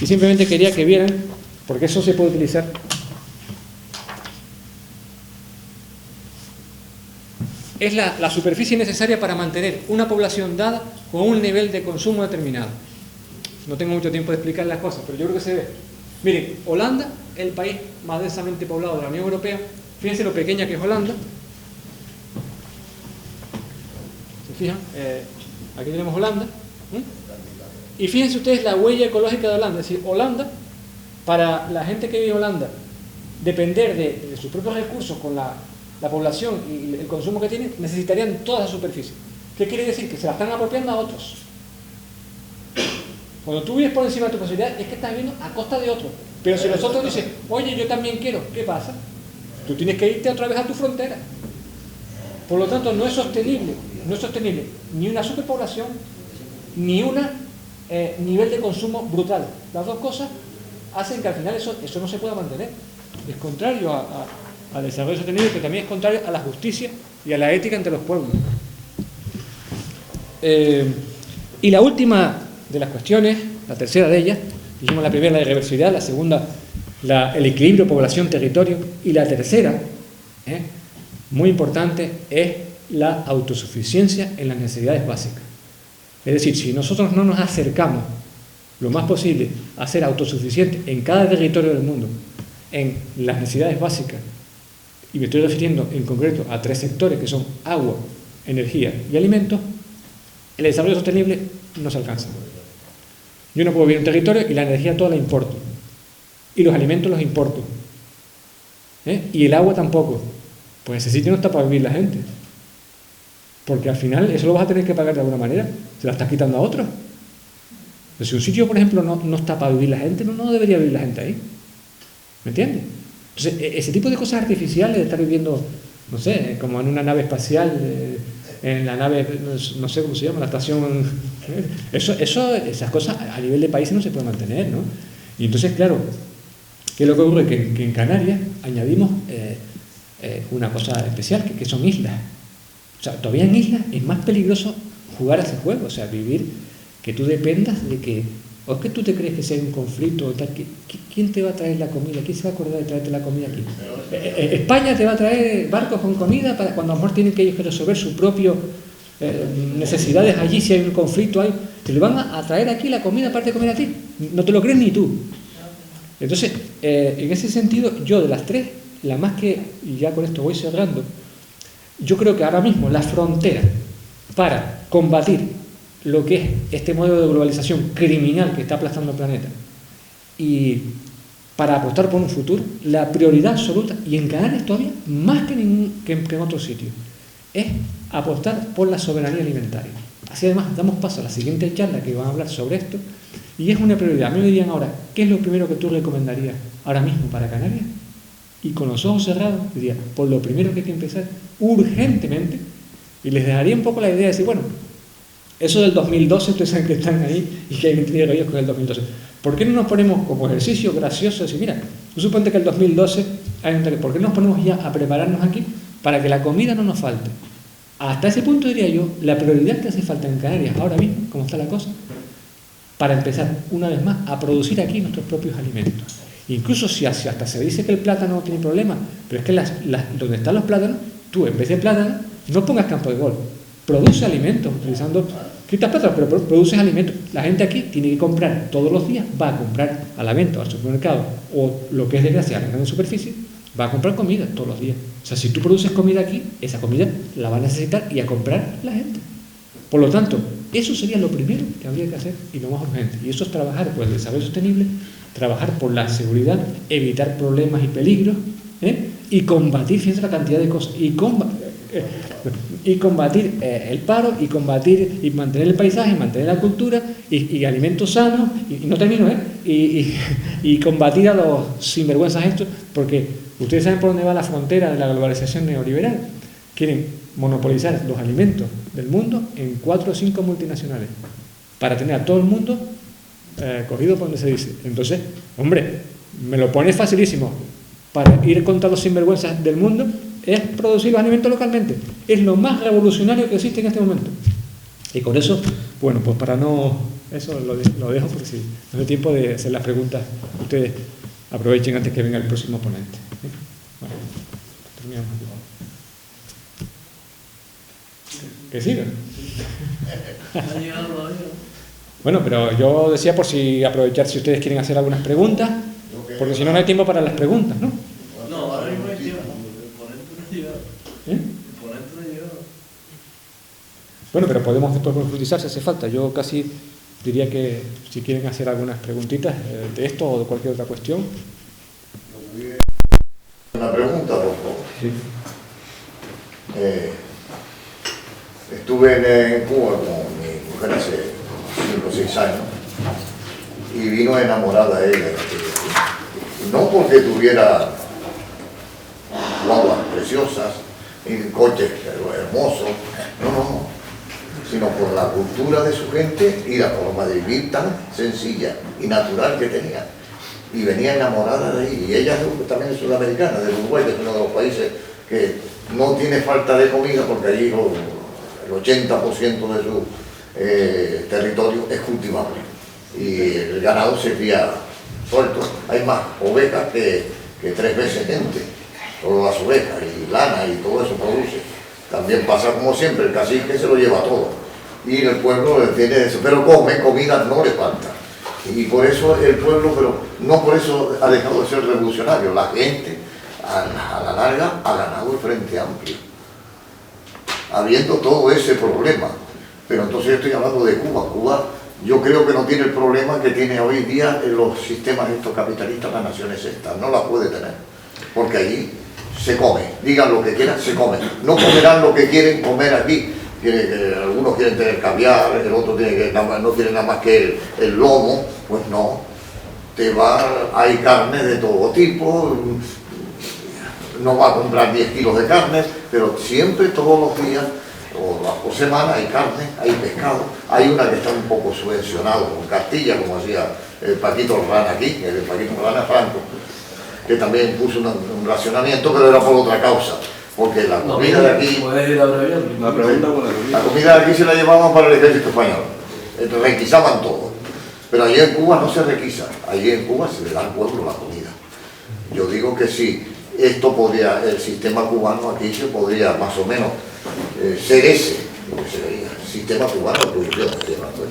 y simplemente quería que vieran, porque eso se puede utilizar. Es la superficie necesaria para mantener una población dada con un nivel de consumo determinado. No tengo mucho tiempo de explicar las cosas, pero yo creo que se ve. Miren, Holanda, el país más densamente poblado de la Unión Europea. Fíjense lo pequeña que es Holanda. ¿Se fijan? Aquí tenemos Holanda. Y fíjense ustedes la huella ecológica de Holanda. Es decir, Holanda, para la gente que vive en Holanda, depender de sus propios recursos con la población y el consumo que tienen, necesitarían toda la superficie. ¿Qué quiere decir? Que se la están apropiando a otros. Cuando tú vives por encima de tu posibilidad, es que estás viviendo a costa de otros. Pero si los otros dicen, oye, yo también quiero, ¿qué pasa? Tú tienes que irte otra vez a tu frontera. Por lo tanto, no es sostenible ni una superpoblación, ni un nivel de consumo brutal. Las dos cosas hacen que al final eso no se pueda mantener. Es contrario al desarrollo sostenible, que también es contrario a la justicia y a la ética entre los pueblos. Y la última de las cuestiones, la tercera de ellas, dijimos la primera, la irreversibilidad, la segunda, el equilibrio población-territorio, y la tercera, muy importante, es la autosuficiencia en las necesidades básicas. Es decir, si nosotros no nos acercamos lo más posible a ser autosuficientes en cada territorio del mundo, en las necesidades básicas, y me estoy refiriendo en concreto a 3 sectores que son agua, energía y alimentos, el desarrollo sostenible no se alcanza. Yo no puedo vivir en un territorio y la energía toda la importo, y los alimentos los importo, y el agua tampoco. Pues ese sitio no está para vivir la gente, porque al final eso lo vas a tener que pagar de alguna manera, se la estás quitando a otros. Entonces, si un sitio, por ejemplo, no está para vivir la gente, no debería vivir la gente ahí. ¿Me entiendes? Entonces, ese tipo de cosas artificiales, de estar viviendo, no sé, como en una nave espacial, en la nave, no sé cómo se llama, la estación, esas cosas a nivel de países no se puede mantener, ¿no? Y entonces, claro, ¿qué es lo que ocurre? Que en Canarias añadimos una cosa especial, que son islas. O sea, todavía en islas es más peligroso jugar a ese juego, o sea, vivir, que tú dependas de que, o es que tú te crees que si hay un conflicto o tal, ¿quién te va a traer la comida? ¿Quién se va a acordar de traerte la comida aquí? España te va a traer barcos con comida para cuando a lo mejor tienen que resolver sus propias necesidades allí, si hay un conflicto, te le van a traer aquí la comida aparte de comer a ti. No te lo crees ni tú. Entonces, en ese sentido, yo de las tres, la más que, y ya con esto voy cerrando, yo creo que ahora mismo la frontera para combatir lo que es este modelo de globalización criminal que está aplastando el planeta y para apostar por un futuro, la prioridad absoluta, y en Canarias todavía más que en otros sitios, es apostar por la soberanía alimentaria. Así además damos paso a la siguiente charla que van a hablar sobre esto, y es una prioridad. A mí me dirían ahora, ¿qué es lo primero que tú recomendarías ahora mismo para Canarias? Y con los ojos cerrados diría, por lo primero que hay que empezar urgentemente, y les dejaría un poco la idea de decir, bueno, eso del 2012, ustedes saben que están ahí y que hay intriga ellos con el 2012. ¿Por qué no nos ponemos como ejercicio gracioso de decir, mira, tú suponte que el 2012 hay un ¿por qué no nos ponemos ya a prepararnos aquí para que la comida no nos falte? Hasta ese punto diría yo, la prioridad que hace falta en Canarias ahora mismo, como está la cosa, para empezar una vez más a producir aquí nuestros propios alimentos. Incluso si hasta se dice que el plátano no tiene problema, pero es que donde están los plátanos, tú en vez de plátano no pongas campo de golf, produce alimentos utilizando, quitas plátano, pero produces alimentos. La gente aquí tiene que comprar todos los días, va a comprar a la venta al supermercado, o lo que es desgraciado, en superficie, va a comprar comida todos los días. O sea, si tú produces comida aquí, esa comida la va a necesitar y a comprar la gente. Por lo tanto, eso sería lo primero que habría que hacer y lo más urgente. Y eso es trabajar por el desarrollo sostenible, trabajar por la seguridad, evitar problemas y peligros, y combatir, fíjense la cantidad de cosas, y combatir el paro, y combatir y mantener el paisaje, mantener la cultura y alimentos sanos, y no termino, y combatir a los sinvergüenzas estos, porque ustedes saben por dónde va la frontera de la globalización neoliberal. Quieren monopolizar los alimentos del mundo en 4 o 5 multinacionales para tener a todo el mundo cogido por donde se dice. Entonces, hombre, me lo pone facilísimo. Para ir contra los sinvergüenzas del mundo es producir los alimentos localmente. Es lo más revolucionario que existe en este momento. Y con eso, bueno, pues para no... Eso lo dejo porque si no hay tiempo de hacer las preguntas, ustedes aprovechen antes que venga el próximo ponente. Bueno, terminamos aquí. Que siga. Bueno, pero yo decía por si aprovechar si ustedes quieren hacer algunas preguntas, porque si no, no hay tiempo para las preguntas, ¿no? No, ahora mismo hay tiempo. El ponente no ha llegado. El ponente no ha llegado. Bueno, pero podemos después profundizar si hace falta. Yo casi diría que si quieren hacer algunas preguntitas de esto o de cualquier otra cuestión. Una pregunta, por favor. Sí. Estuve en Cuba con mi mujer hace 5 o 6 años y vino enamorada ella. No porque tuviera guaguas preciosas y coches hermosos, no, sino por la cultura de su gente y la forma de vivir tan sencilla y natural que tenía. Y venía enamorada de ahí. Y ella también es sudamericana, del Uruguay, que es uno de los países que no tiene falta de comida porque allí el 80% de su territorio es cultivable. Y el ganado se cría suelto. Hay más ovejas que 3 veces gente. Todas las ovejas y lana y todo eso produce. También pasa como siempre, el cacique se lo lleva todo. Y el pueblo tiene eso, pero comida no le falta. Y por eso el pueblo, pero no por eso ha dejado de ser revolucionario. La gente, a la larga, ha ganado el Frente Amplio, habiendo todo ese problema. Pero entonces estoy hablando de Cuba. Cuba, yo creo que no tiene el problema que tiene hoy día en los sistemas estos capitalistas, las naciones estas. No la puede tener, porque allí se come. Digan lo que quieran, se come. No comerán lo que quieren comer aquí, algunos quieren tener caviar, el otro no tiene nada más que el lomo, pues no. Hay carne de todo tipo, no va a comprar 10 kilos de carne, pero siempre, todos los días, o por semana, hay carne, hay pescado. Hay una que está un poco subvencionado con Castilla, como hacía el Paquito Rana aquí, el Paquito Rana Franco, que también puso un racionamiento, pero era por otra causa, porque la comida de aquí, la comida de aquí se la llevaban para el ejército español, requisaban todo, pero allí en Cuba no se requisa, allí en Cuba se le da al pueblo la comida. Yo digo que sí, el sistema cubano aquí se podría más o menos ser ese, sería el sistema cubano que yo estoy hablando.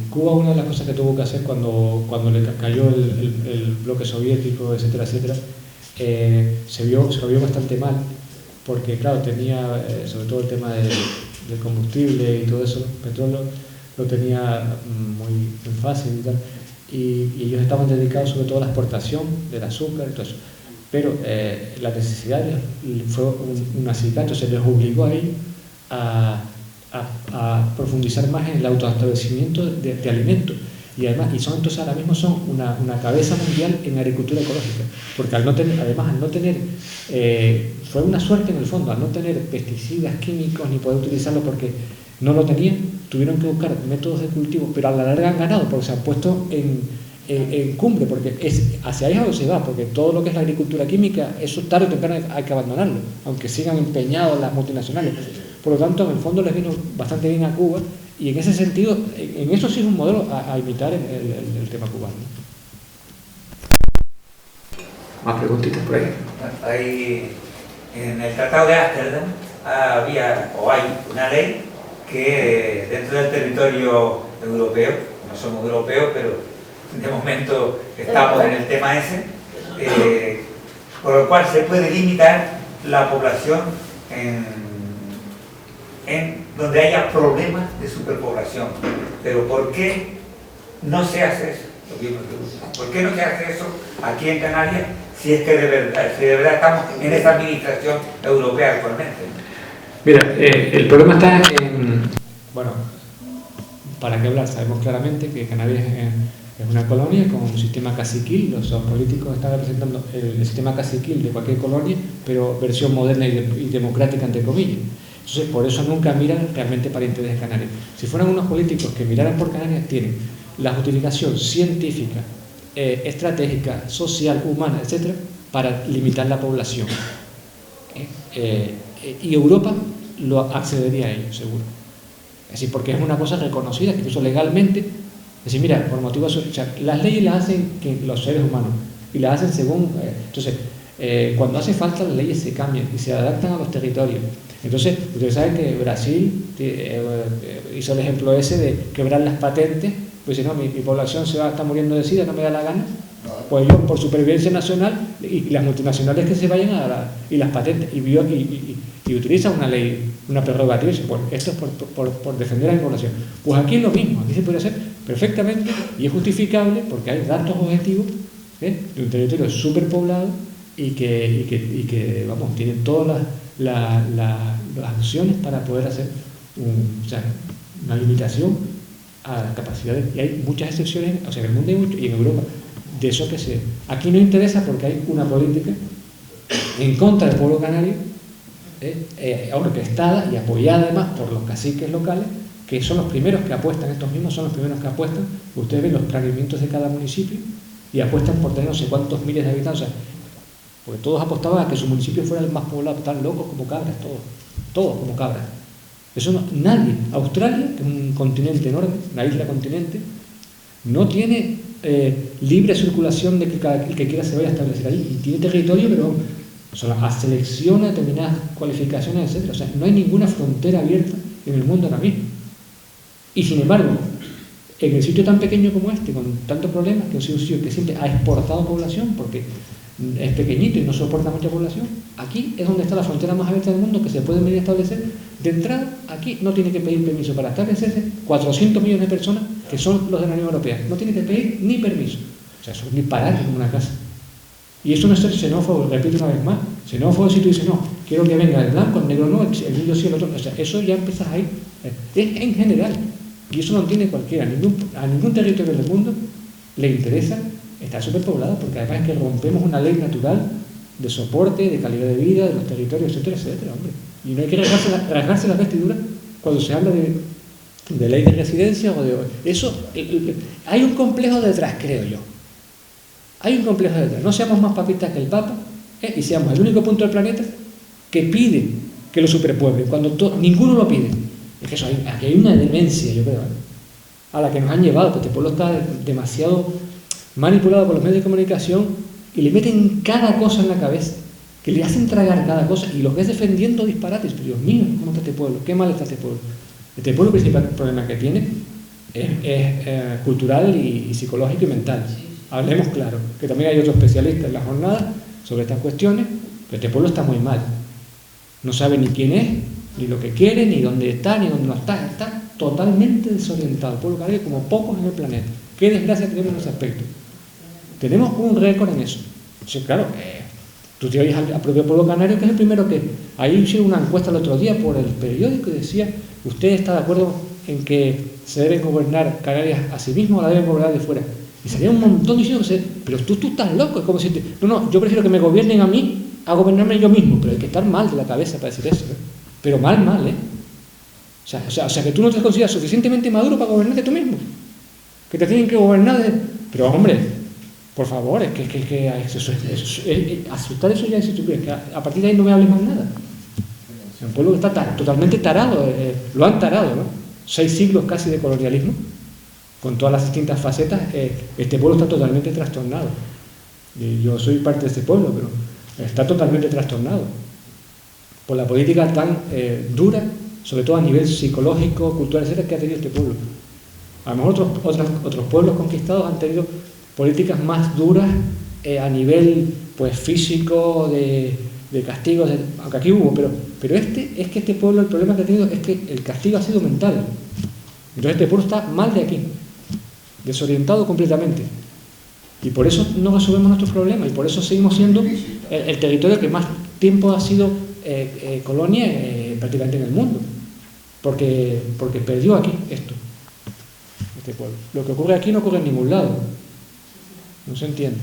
Cuba, una de las cosas que tuvo que hacer cuando le cayó el bloque soviético, etcétera, etcétera, se lo vio bastante mal, porque claro, tenía sobre todo el tema del combustible y todo eso, petróleo, lo tenía muy fácil y tal, y ellos estaban dedicados sobre todo a la exportación del azúcar y todo eso. Pero la necesidad fue un acicate, se les obligó a ellos a profundizar más en el autoabastecimiento de alimentos, y además, entonces ahora mismo son una cabeza mundial en agricultura ecológica, porque al no tener, fue una suerte en el fondo, al no tener pesticidas químicos ni poder utilizarlo porque no lo tenían, tuvieron que buscar métodos de cultivo, pero a la larga han ganado porque se han puesto en cumbre, porque hacia ahí es donde se va, porque todo lo que es la agricultura química, eso tarde o temprano hay que abandonarlo, aunque sigan empeñados las multinacionales. Por lo tanto, en el fondo les vino bastante bien a Cuba, y en ese sentido, en eso sí es un modelo a imitar el tema cubano. Más preguntitas por ahí. En el Tratado de Ámsterdam hay una ley que dentro del territorio europeo, no somos europeos, pero de momento estamos en el tema ese, por el cual se puede limitar la población en donde haya problemas de superpoblación. Pero ¿por qué no se hace eso? ¿Por qué no se hace eso aquí en Canarias si es que de verdad estamos en esa administración europea actualmente? Mira, el problema está en... Bueno, ¿para qué hablar? Sabemos claramente que Canarias es una colonia con un sistema caciquil. Los políticos están representando el sistema caciquil de cualquier colonia, pero versión moderna y democrática, entre comillas. Entonces, por eso nunca miran realmente para intereses canarios. Si fueran unos políticos que miraran por Canarias, tienen la justificación científica, estratégica, social, humana, etcétera, para limitar la población. Y Europa lo accedería a ello, seguro. Es decir, porque es una cosa reconocida, que incluso legalmente, es decir, mira, por motivos, o sea, las leyes las hacen los seres humanos y las hacen según, entonces, cuando hace falta las leyes se cambian y se adaptan a los territorios. Entonces, ustedes saben que Brasil hizo el ejemplo ese de quebrar las patentes, pues si no, mi población está muriendo de sida, no me da la gana, pues yo por supervivencia nacional y las multinacionales que se vayan y las patentes y utilizan una ley, una prerrogativa, y dicen, bueno, esto es por defender a mi población. Pues aquí es lo mismo, aquí se puede hacer perfectamente y es justificable porque hay datos objetivos de un territorio superpoblado y que vamos, tienen todas las acciones para poder hacer una limitación a las capacidades, y hay muchas excepciones, o sea, en el mundo hay mucho, y en Europa, de eso que se... Aquí no interesa porque hay una política en contra del pueblo canario, orquestada y apoyada además por los caciques locales, que son los primeros que apuestan, estos mismos son los primeros que apuestan. Ustedes ven los planeamientos de cada municipio y apuestan por tener no sé cuántos miles de habitantes, o sea, porque todos apostaban a que su municipio fuera el más poblado, tan locos como cabras, todos como cabras. Eso no, nadie. Australia, que es un continente enorme, una isla continente, no tiene libre circulación de que el que quiera se vaya a establecer allí, y tiene territorio, pero selecciona determinadas cualificaciones, etc. O sea, no hay ninguna frontera abierta en el mundo ahora mismo. Y sin embargo, en el sitio tan pequeño como este, con tantos problemas, que es un sitio que siempre ha exportado población, porque es pequeñito y no soporta mucha población, aquí es donde está la frontera más abierta del mundo, que se puede venir a establecer. De entrada, aquí no tiene que pedir permiso para establecerse 400 millones de personas, que son los de la Unión Europea. No tiene que pedir ni permiso. O sea, eso es ni parar como una casa. Y eso no es ser xenófobo, repito una vez más. Xenófobo si tú dices, no, quiero que venga el blanco, el negro no, el indio sí, el otro. O sea, eso ya empiezas ahí. Es en general. Y eso no tiene cualquiera. A ningún territorio del mundo le interesa estar superpoblado, porque además es que rompemos una ley natural de soporte, de calidad de vida, de los territorios, etcétera, etcétera, hombre. Y no hay que rasgarse la vestidura cuando se habla de ley de residencia o de... Eso, hay un complejo detrás, creo yo. Hay un complejo detrás. No seamos más papistas que el Papa, y seamos el único punto del planeta que pide que lo superpueble, cuando ninguno lo pide. Es que eso, aquí hay una demencia, yo creo, a la que nos han llevado, porque este pueblo está demasiado manipulado por los medios de comunicación y le meten cada cosa en la cabeza, que le hacen tragar cada cosa y los ves defendiendo disparates. Pero Dios mío, ¿cómo está este pueblo? ¿Qué mal está este pueblo? Este pueblo, el principal problema que tiene es cultural y psicológico y mental. Hablemos claro, que también hay otros especialistas en la jornada sobre estas cuestiones, pero este pueblo está muy mal. No sabe ni quién es, ni lo que quiere, ni dónde está, ni dónde no está. Está totalmente desorientado. El pueblo canario como pocos en el planeta. Qué desgracia tenemos en ese aspecto. Tenemos un récord en eso. Sí, claro, tú te oyes al propio pueblo canario, que es el primero que... Ahí hicieron una encuesta el otro día por el periódico y decía, ¿usted está de acuerdo en que se deben gobernar Canarias a sí mismo o la deben gobernar de fuera? Y salía un montón diciendo que pero tú estás loco, es como si... No, yo prefiero que me gobiernen a mí a gobernarme yo mismo, pero hay que estar mal de la cabeza para decir eso, ¿eh? Pero mal, ¿eh? O sea, que tú no te consideras suficientemente maduro para gobernarte tú mismo, que te tienen que gobernar Pero hombre, por favor, es que asustar eso ya es estupidez, que a partir de ahí no me hables más nada. Un pueblo que está totalmente tarado, lo han tarado, ¿no? 6 siglos casi de colonialismo, con todas las distintas facetas. Este pueblo está totalmente trastornado. Yo soy parte de este pueblo, pero está totalmente trastornado por la política tan dura, sobre todo a nivel psicológico, cultural, etcétera, que ha tenido este pueblo. A lo mejor otros pueblos conquistados han tenido políticas más duras a nivel pues físico, de castigos, aunque aquí hubo, pero este pueblo, el problema que ha tenido es que el castigo ha sido mental. Entonces este pueblo está mal de aquí, desorientado completamente. Y por eso no resolvemos nuestros problemas, y por eso seguimos siendo el territorio que más tiempo ha sido colonia prácticamente en el mundo, porque perdió aquí este pueblo. Lo que ocurre aquí no ocurre en ningún lado, no se entiende.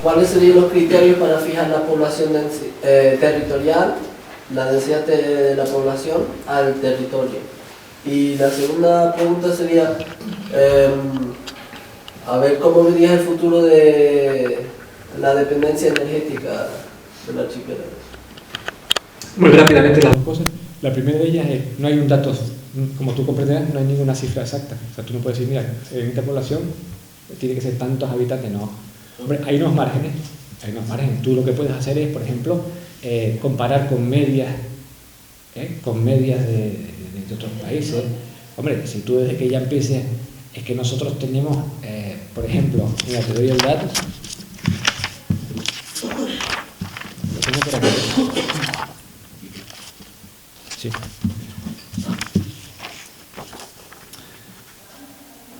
¿Cuáles serían los criterios para fijar la población territorial, la densidad de la población al territorio? Y la segunda pregunta sería, a ver, ¿cómo verías el futuro de la dependencia energética del archipiélago? Muy rápidamente las dos cosas. La primera de ellas es, no hay un dato, como tú comprenderás, no hay ninguna cifra exacta. O sea, tú no puedes decir, mira, en esta población tiene que ser tantos habitantes, no. Hombre, hay unos márgenes. Tú lo que puedes hacer es, por ejemplo, comparar con medias de otros países. Hombre, si tú desde que ya empieces, es que nosotros tenemos, por ejemplo, mira, te doy el dato. Lo tengo por aquí. Sí.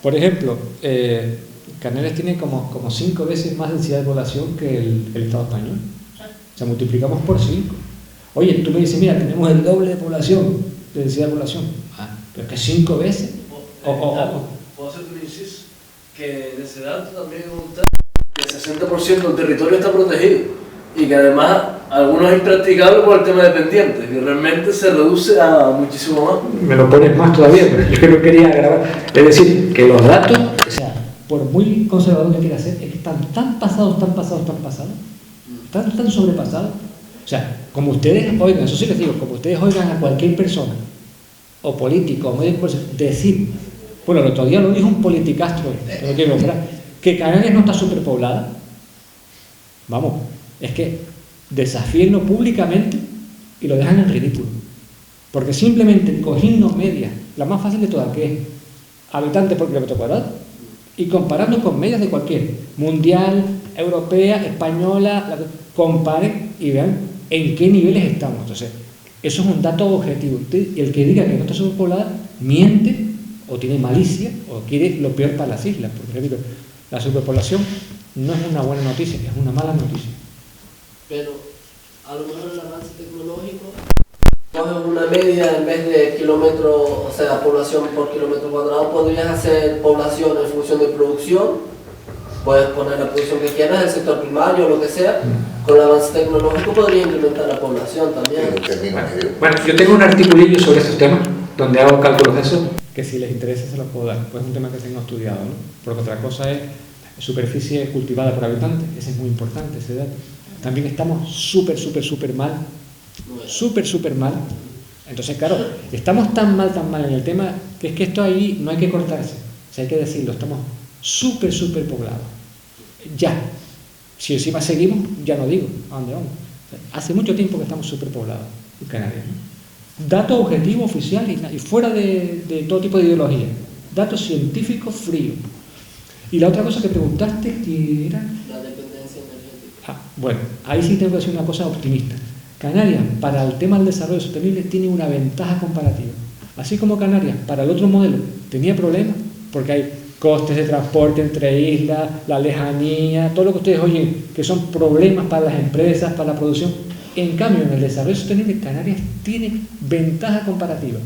Por ejemplo, Canarias tiene como 5 veces más densidad de población que el Estado español. O sea, multiplicamos por 5. Oye, tú me dices, mira, tenemos el doble de población, de densidad de población. Pero es que 5 veces. Puedo hacer un inciso, que en ese dato también que el 60% del territorio está protegido y que además algunos es impracticable por el tema de pendientes y realmente se reduce a muchísimo más. Me lo pones más todavía, pero yo no quería grabar. Es decir, que los datos, o sea, por muy conservador que quiera ser, es que están tan pasados, tan sobrepasados. O sea, como ustedes oigan, eso sí les digo, como ustedes oigan a cualquier persona, o político, o medio decir, bueno, el otro día lo dijo un politicastro, no quiero nombrar, que Canarias no está superpoblada. Vamos, es que desafíenlo públicamente y lo dejan en ridículo. Porque simplemente cogiendo medias, la más fácil de todas, que es habitantes por kilómetro cuadrado, y comparando con medias de cualquier, mundial, europea, española, comparen y vean en qué niveles estamos. Entonces, eso es un dato objetivo. Y el que diga que no está superpoblada, miente, o tiene malicia, o quiere lo peor para las islas. Porque repito, La superpoblación no es una buena noticia, es una mala noticia. Pero a lo mejor el avance tecnológico coges una media en vez de kilómetros, o sea, población por kilómetro cuadrado, podrías hacer población en función de producción. Puedes poner la producción que quieras, el sector primario o lo que sea. Con el avance tecnológico podría incrementar la población también. Bueno, yo tengo un articulillo sobre estos temas, donde hago cálculos de eso, que si les interesa se los puedo dar, pues es un tema que tengo estudiado, ¿no? Porque otra cosa es superficie cultivada por habitante, ese es muy importante, ese dato. También estamos súper mal, súper mal. Entonces, claro, estamos tan mal en el tema, que es que esto ahí no hay que cortarse, o sea, hay que decirlo, estamos súper poblados. Ya, si encima seguimos, ya no digo a dónde vamos. Hace mucho tiempo que estamos superpoblados en Canarias, ¿no? Dato objetivo oficial y fuera de todo tipo de ideología. Datos científicos fríos. Y la otra cosa que preguntaste, que era... La dependencia energética. Bueno, ahí sí tengo que decir una cosa optimista. Canarias, para el tema del desarrollo sostenible, tiene una ventaja comparativa. Así como Canarias, para el otro modelo, tenía problemas, porque hay costes de transporte entre islas, la lejanía, todo lo que ustedes oyen, que son problemas para las empresas, para la producción. En cambio, en el desarrollo sostenible, Canarias tiene ventaja comparativa.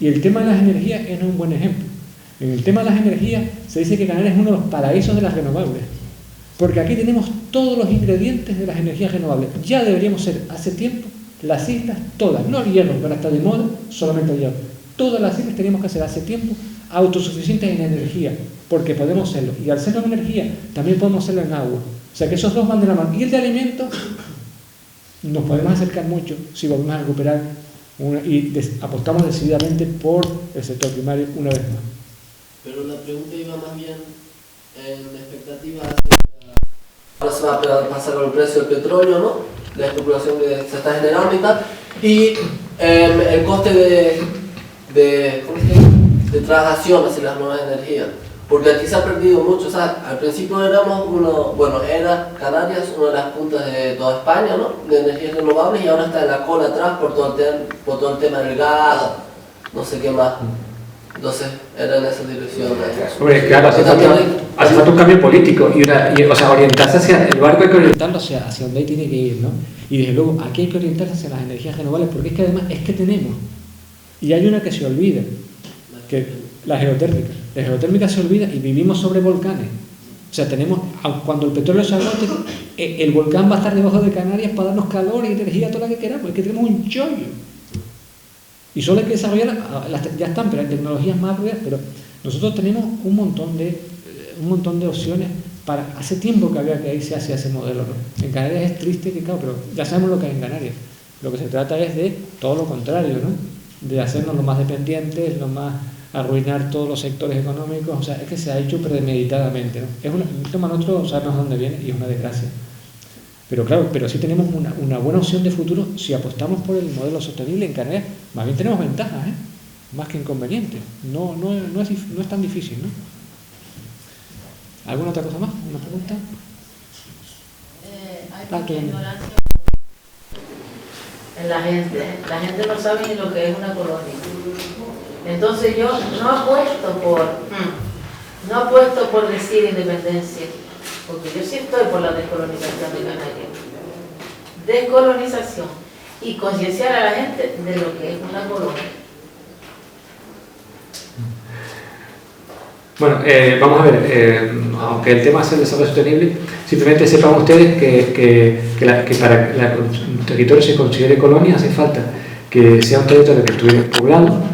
Y el tema de las energías es un buen ejemplo. En el tema de las energías, se dice que Canarias es uno de los paraísos de las renovables. Porque aquí tenemos todos los ingredientes de las energías renovables. Ya deberíamos ser, hace tiempo, las islas todas, no el hierro, que ahora está de moda, solamente el hierro. Todas las islas teníamos que ser hace tiempo autosuficientes en energía, porque podemos serlo. Y al serlo en energía, también podemos serlo en agua. O sea que esos dos van de la mano. Y el de alimentos, nos podemos acercar mucho si volvemos a recuperar apostamos decididamente por el sector primario una vez más. Pero la pregunta iba más bien en expectativa ahora se va a pasar con el precio del petróleo, ¿no? La especulación que se está generando y tal. Y el coste de traslación hacia las nuevas energías. Porque aquí se ha perdido mucho, o sea, al principio era Canarias una de las puntas de toda España, ¿no? De energías renovables, y ahora está en la cola atrás por todo el tema del gas, no sé qué más. Entonces, era en esa dirección. Hombre, claro, hace falta un cambio político o sea, orientarse hacia el barco, hay que orientarlo hacia donde ahí tiene que ir, ¿no? Y desde luego, aquí hay que orientarse hacia las energías renovables, porque es que además es que tenemos, y hay una que se olvida, que la geotérmica. La geotérmica se olvida y vivimos sobre volcanes. O sea, cuando el petróleo se agote, el volcán va a estar debajo de Canarias para darnos calor y energía, toda la que queramos. Es que tenemos un chollo. Y solo hay que desarrollar, ya están, pero hay tecnologías más apropiadas, pero nosotros tenemos un montón de opciones para, hace tiempo que había que irse hacia ese modelo, ¿no? En Canarias es triste que, claro, pero ya sabemos lo que hay en Canarias. Lo que se trata es de todo lo contrario, ¿no? De hacernos lo más dependientes, arruinar todos los sectores económicos. O sea, es que se ha hecho premeditadamente, ¿no? El tema nuestro sabemos dónde viene y es una desgracia. Pero claro, sí tenemos una buena opción de futuro si apostamos por el modelo sostenible en Canarias. Más bien tenemos ventajas, más que inconvenientes. No es tan difícil, ¿no? ¿Alguna otra cosa más? ¿Una pregunta? Hay mucha ignorancia en la gente. La gente no sabe ni lo que es una colonia. Entonces yo no apuesto por decir independencia, porque yo sí estoy por la descolonización de Canarias. Descolonización y concienciar a la gente de lo que es una colonia. Bueno, vamos a ver, aunque el tema es el desarrollo sostenible, simplemente sepan ustedes que para un territorio se considere colonia hace falta que sea un territorio que estuviera poblado,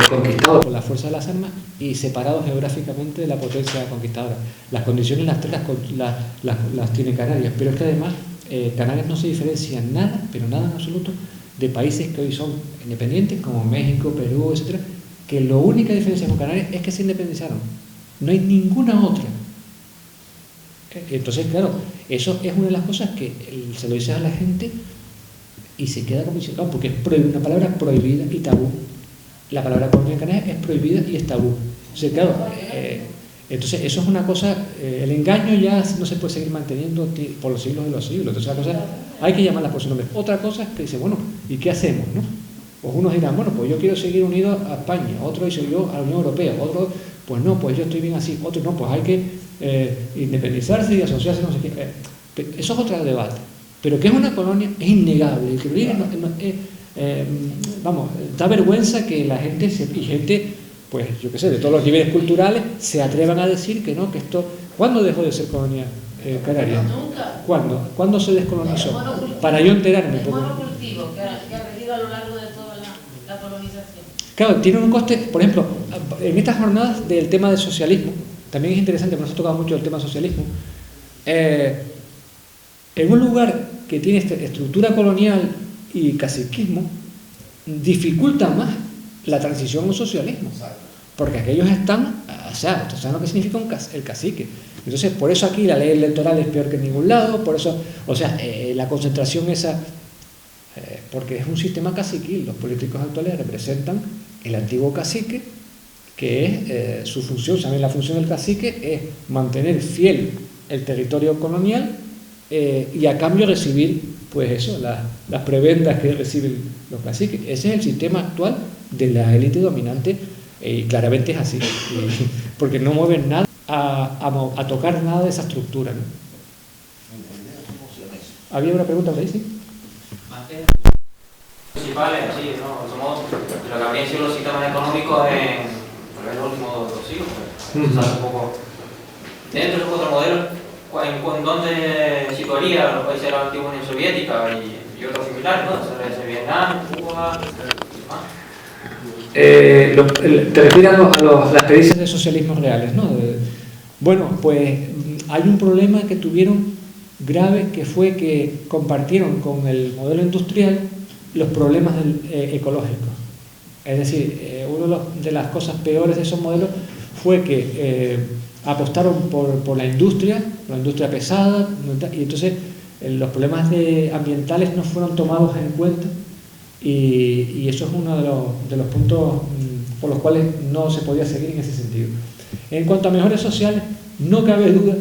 conquistado por la fuerza de las armas y separado geográficamente de la potencia conquistadora. Las condiciones las tiene Canarias, pero es que además Canarias no se diferencia en nada, pero nada en absoluto, de países que hoy son independientes como México, Perú, etcétera, que la única diferencia con Canarias es que se independizaron. No hay ninguna otra. Entonces, claro, eso es una de las cosas que se lo dice a la gente y se queda condicionado, porque es una palabra prohibida y tabú. La palabra colonia en Canarias es prohibida y es tabú. Entonces, claro, entonces eso es una cosa, el engaño ya no se puede seguir manteniendo por los siglos de los siglos. Entonces, la cosa, hay que llamarla por su nombre. Otra cosa es que dice, bueno, ¿y qué hacemos, no? Pues unos dirán, bueno, pues yo quiero seguir unido a España, otro dice yo a la Unión Europea, otro, pues no, pues yo estoy bien así, otro no, pues hay que independizarse y asociarse, no sé qué. Eso es otro debate. Pero que es una colonia es innegable. Vamos, da vergüenza que la gente, y gente, pues yo qué sé, de todos los niveles culturales, se atrevan a decir que no, que esto... ¿Cuándo dejó de ser colonia canaria? Nunca. ¿Cuándo se descolonizó? Para yo enterarme. El monocultivo que ha regido a lo largo de toda la colonización. Claro, tiene un coste, por ejemplo, en estas jornadas del tema del socialismo, también es interesante, porque nos ha tocado mucho el tema del socialismo, en un lugar que tiene esta estructura colonial y caciquismo, dificulta más la transición al socialismo, porque aquellos están, o sea, ¿saben lo que significa el cacique? Entonces, por eso aquí la ley electoral es peor que en ningún lado, por eso, o sea, la concentración esa, porque es un sistema caciquil, los políticos actuales representan el antiguo cacique, que es su función, ¿saben? La función del cacique es mantener fiel el territorio colonial y a cambio recibir, pues eso, las prebendas que reciben los caciques. Ese es el sistema actual de la élite dominante y claramente es así, porque no mueven nada a tocar nada de esa estructura, ¿no? ¿Había una pregunta por ahí? Sí. Principales, sí, ¿no? Somos lo que habrían sido los sistemas económicos en los últimos 2 siglos, pues, un poco dentro de otro modelo, ¿en dónde situaría los países de la antigua Unión Soviética y otros similares, ¿no? Desde Vietnam, Cuba, te refieres a las experiencias de socialismo reales, ¿no? Bueno, pues hay un problema que tuvieron grave, que fue que compartieron con el modelo industrial los problemas ecológicos. Es decir, una de las cosas peores de esos modelos fue que apostaron por la industria pesada, y entonces los problemas ambientales no fueron tomados en cuenta, y eso es uno de los puntos por los cuales no se podía seguir en ese sentido. En cuanto a mejores sociales, no cabe duda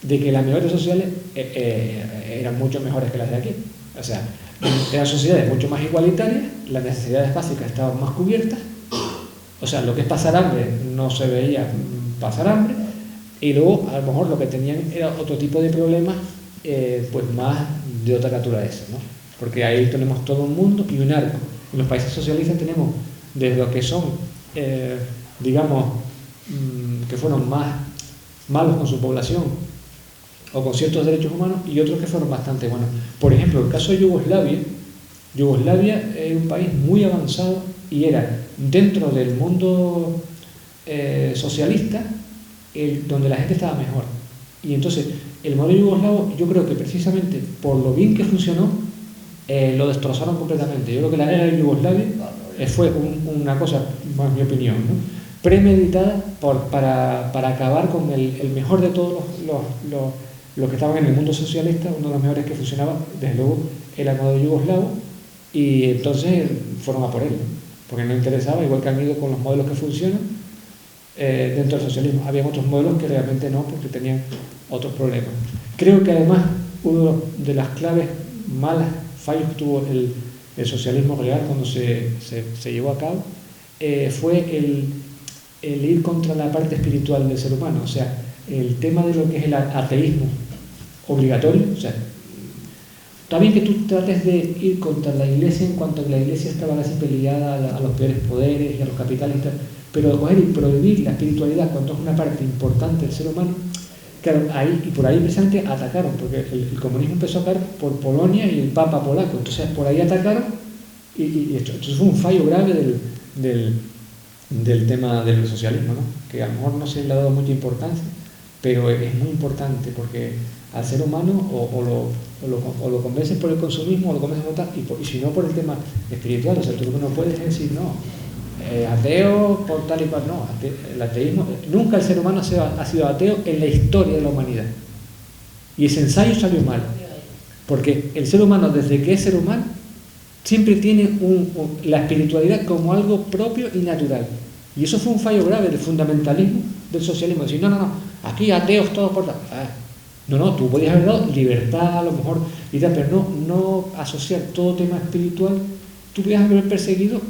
de que las mejores sociales eran mucho mejores que las de aquí. O sea, eran sociedades mucho más igualitarias, las necesidades básicas estaban más cubiertas, o sea, lo que es pasar hambre no se veía pasar hambre, y luego a lo mejor lo que tenían era otro tipo de problemas, pues más de otra naturaleza, ¿no? Porque ahí tenemos todo un mundo y un arco. En los países socialistas tenemos desde lo que son, digamos, que fueron más malos con su población o con ciertos derechos humanos, y otros que fueron bastante buenos. Por ejemplo, el caso de Yugoslavia es un país muy avanzado y era dentro del mundo socialista donde la gente estaba mejor. Y entonces el modelo yugoslavo, yo creo que precisamente por lo bien que funcionó, lo destrozaron completamente. Yo creo que la guerra de Yugoslavia fue una cosa, más mi opinión, ¿no?, premeditada para acabar con el mejor de todos los que estaban en el mundo socialista. Uno de los mejores que funcionaba, desde luego, era el modelo yugoslavo, y entonces fueron a por él, ¿no?, porque no interesaba, igual que han ido con los modelos que funcionan dentro del socialismo. Había otros modelos que realmente no, porque tenían otros problemas. Creo que además uno de las claves malas, fallos que tuvo el socialismo real cuando se llevó a cabo, fue el ir contra la parte espiritual del ser humano. O sea, el tema de lo que es el ateísmo obligatorio. O sea, está bien que tú trates de ir contra la Iglesia en cuanto a que la Iglesia estaba casi peleada a los peores poderes y a los capitales y tal, pero coger y prohibir la espiritualidad cuando es una parte importante del ser humano, claro, ahí, y por ahí precisamente atacaron, porque el comunismo empezó a caer por Polonia y el Papa polaco, entonces por ahí atacaron, y entonces fue un fallo grave del tema del socialismo, ¿no?, que a lo mejor no se le ha dado mucha importancia, pero es muy importante, porque al ser humano o lo convences por el consumismo, o lo convences por tal, y si no por el tema espiritual. O sea, tú no puedes decir, no, ateo por tal y cual, no. El ateísmo, nunca el ser humano ha sido ateo en la historia de la humanidad, y ese ensayo salió mal, porque el ser humano, desde que es ser humano, siempre tiene la espiritualidad como algo propio y natural, y eso fue un fallo grave del fundamentalismo del socialismo. Decir, no, aquí ateos todos por tal. No, tú podías haber dado libertad a lo mejor y tal, pero no asociar todo tema espiritual. Tú podías haber perseguido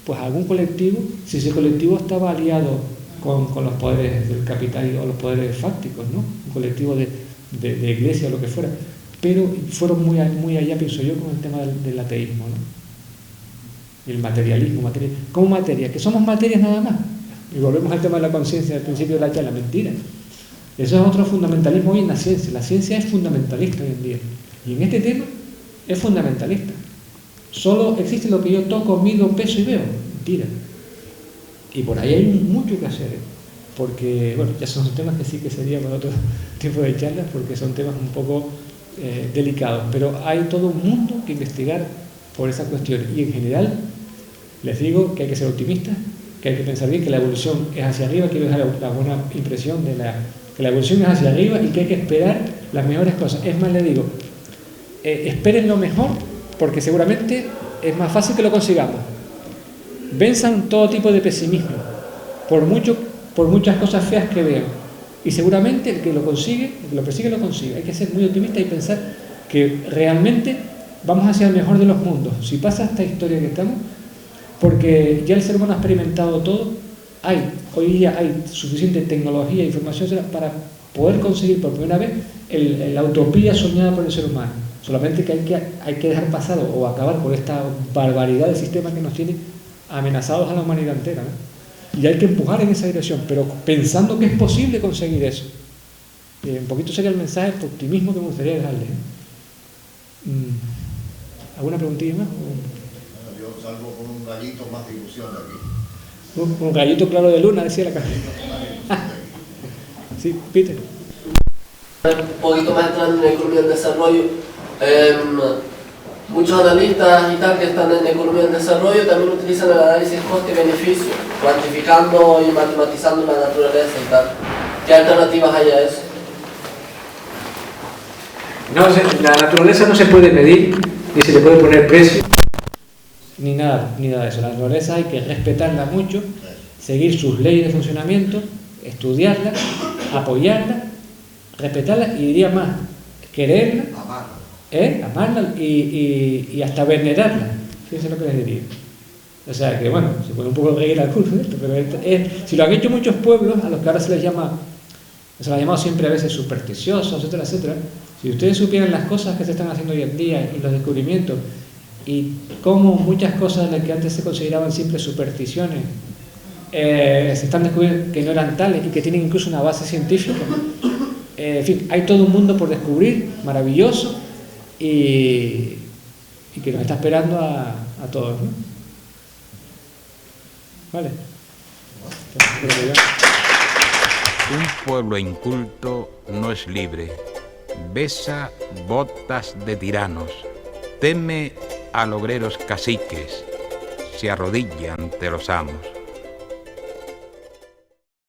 pues algún colectivo, si ese colectivo estaba aliado con los poderes del capital o los poderes fácticos, ¿no? Un colectivo de iglesia o lo que fuera. Pero fueron muy allá, pienso yo, con el tema del ateísmo, ¿no? Y el materialismo, como materia, que somos materias nada más. Y volvemos al tema de la conciencia al principio de la charla, mentira. Eso es otro fundamentalismo hoy en la ciencia. La ciencia es fundamentalista hoy en día. Y en este tema es fundamentalista. Solo existe lo que yo toco, mido, peso y veo. Mentira. Y por ahí hay mucho que hacer, ¿eh? Porque, bueno, ya son temas que sí que sería para otro tipo de charlas, porque son temas un poco delicados. Pero hay todo un mundo que investigar por esa cuestión. Y en general, les digo que hay que ser optimistas, que hay que pensar bien, que la evolución es hacia arriba. Quiero dejar la buena impresión de que la evolución es hacia arriba y que hay que esperar las mejores cosas. Es más, les digo, esperen lo mejor, porque seguramente es más fácil que lo consigamos. Venzan todo tipo de pesimismo, por muchas cosas feas que vean. Y seguramente el que lo consigue, el que lo persigue, lo consigue. Hay que ser muy optimista y pensar que realmente vamos hacia el mejor de los mundos. Si pasa esta historia que estamos, porque ya el ser humano ha experimentado todo, hoy día hay suficiente tecnología e información para poder conseguir por primera vez la utopía soñada por el ser humano. Solamente que hay que dejar pasar o acabar con esta barbaridad de sistema que nos tiene amenazados a la humanidad entera, ¿no? Y hay que empujar en esa dirección, pero pensando que es posible conseguir eso. Un poquito sería el mensaje de optimismo que me gustaría dejarles, ¿eh? ¿Alguna preguntilla más? Yo salgo con un rayito más de ilusión de aquí. Un rayito claro de luna, decía la cara. Sí, Peter. Un poquito más entrando en economía del desarrollo. Muchos analistas y tal que están en economía del desarrollo también utilizan el análisis coste-beneficio, cuantificando y matematizando la naturaleza y tal. ¿Qué alternativas hay a eso? No, la naturaleza no se puede medir, ni se le puede poner precio, ni nada de eso. La naturaleza hay que respetarla mucho, seguir sus leyes de funcionamiento, estudiarla, apoyarla, respetarla y diría más, quererla, amarla y hasta venerarla. Fíjense lo que les diría. O sea que, bueno, se puede un poco reír al curso de esto, pero si lo han hecho muchos pueblos, a los que ahora se les ha llamado siempre a veces supersticiosos, etcétera, etcétera. Si ustedes supieran las cosas que se están haciendo hoy en día y los descubrimientos y cómo muchas cosas de las que antes se consideraban simples supersticiones se están descubriendo que no eran tales y que tienen incluso una base científica. En fin, hay todo un mundo por descubrir, maravilloso, y que nos está esperando a todos, ¿no? Vale. Un pueblo inculto no es libre. Besa botas de tiranos. Teme a logreros caciques. Se arrodilla ante los amos.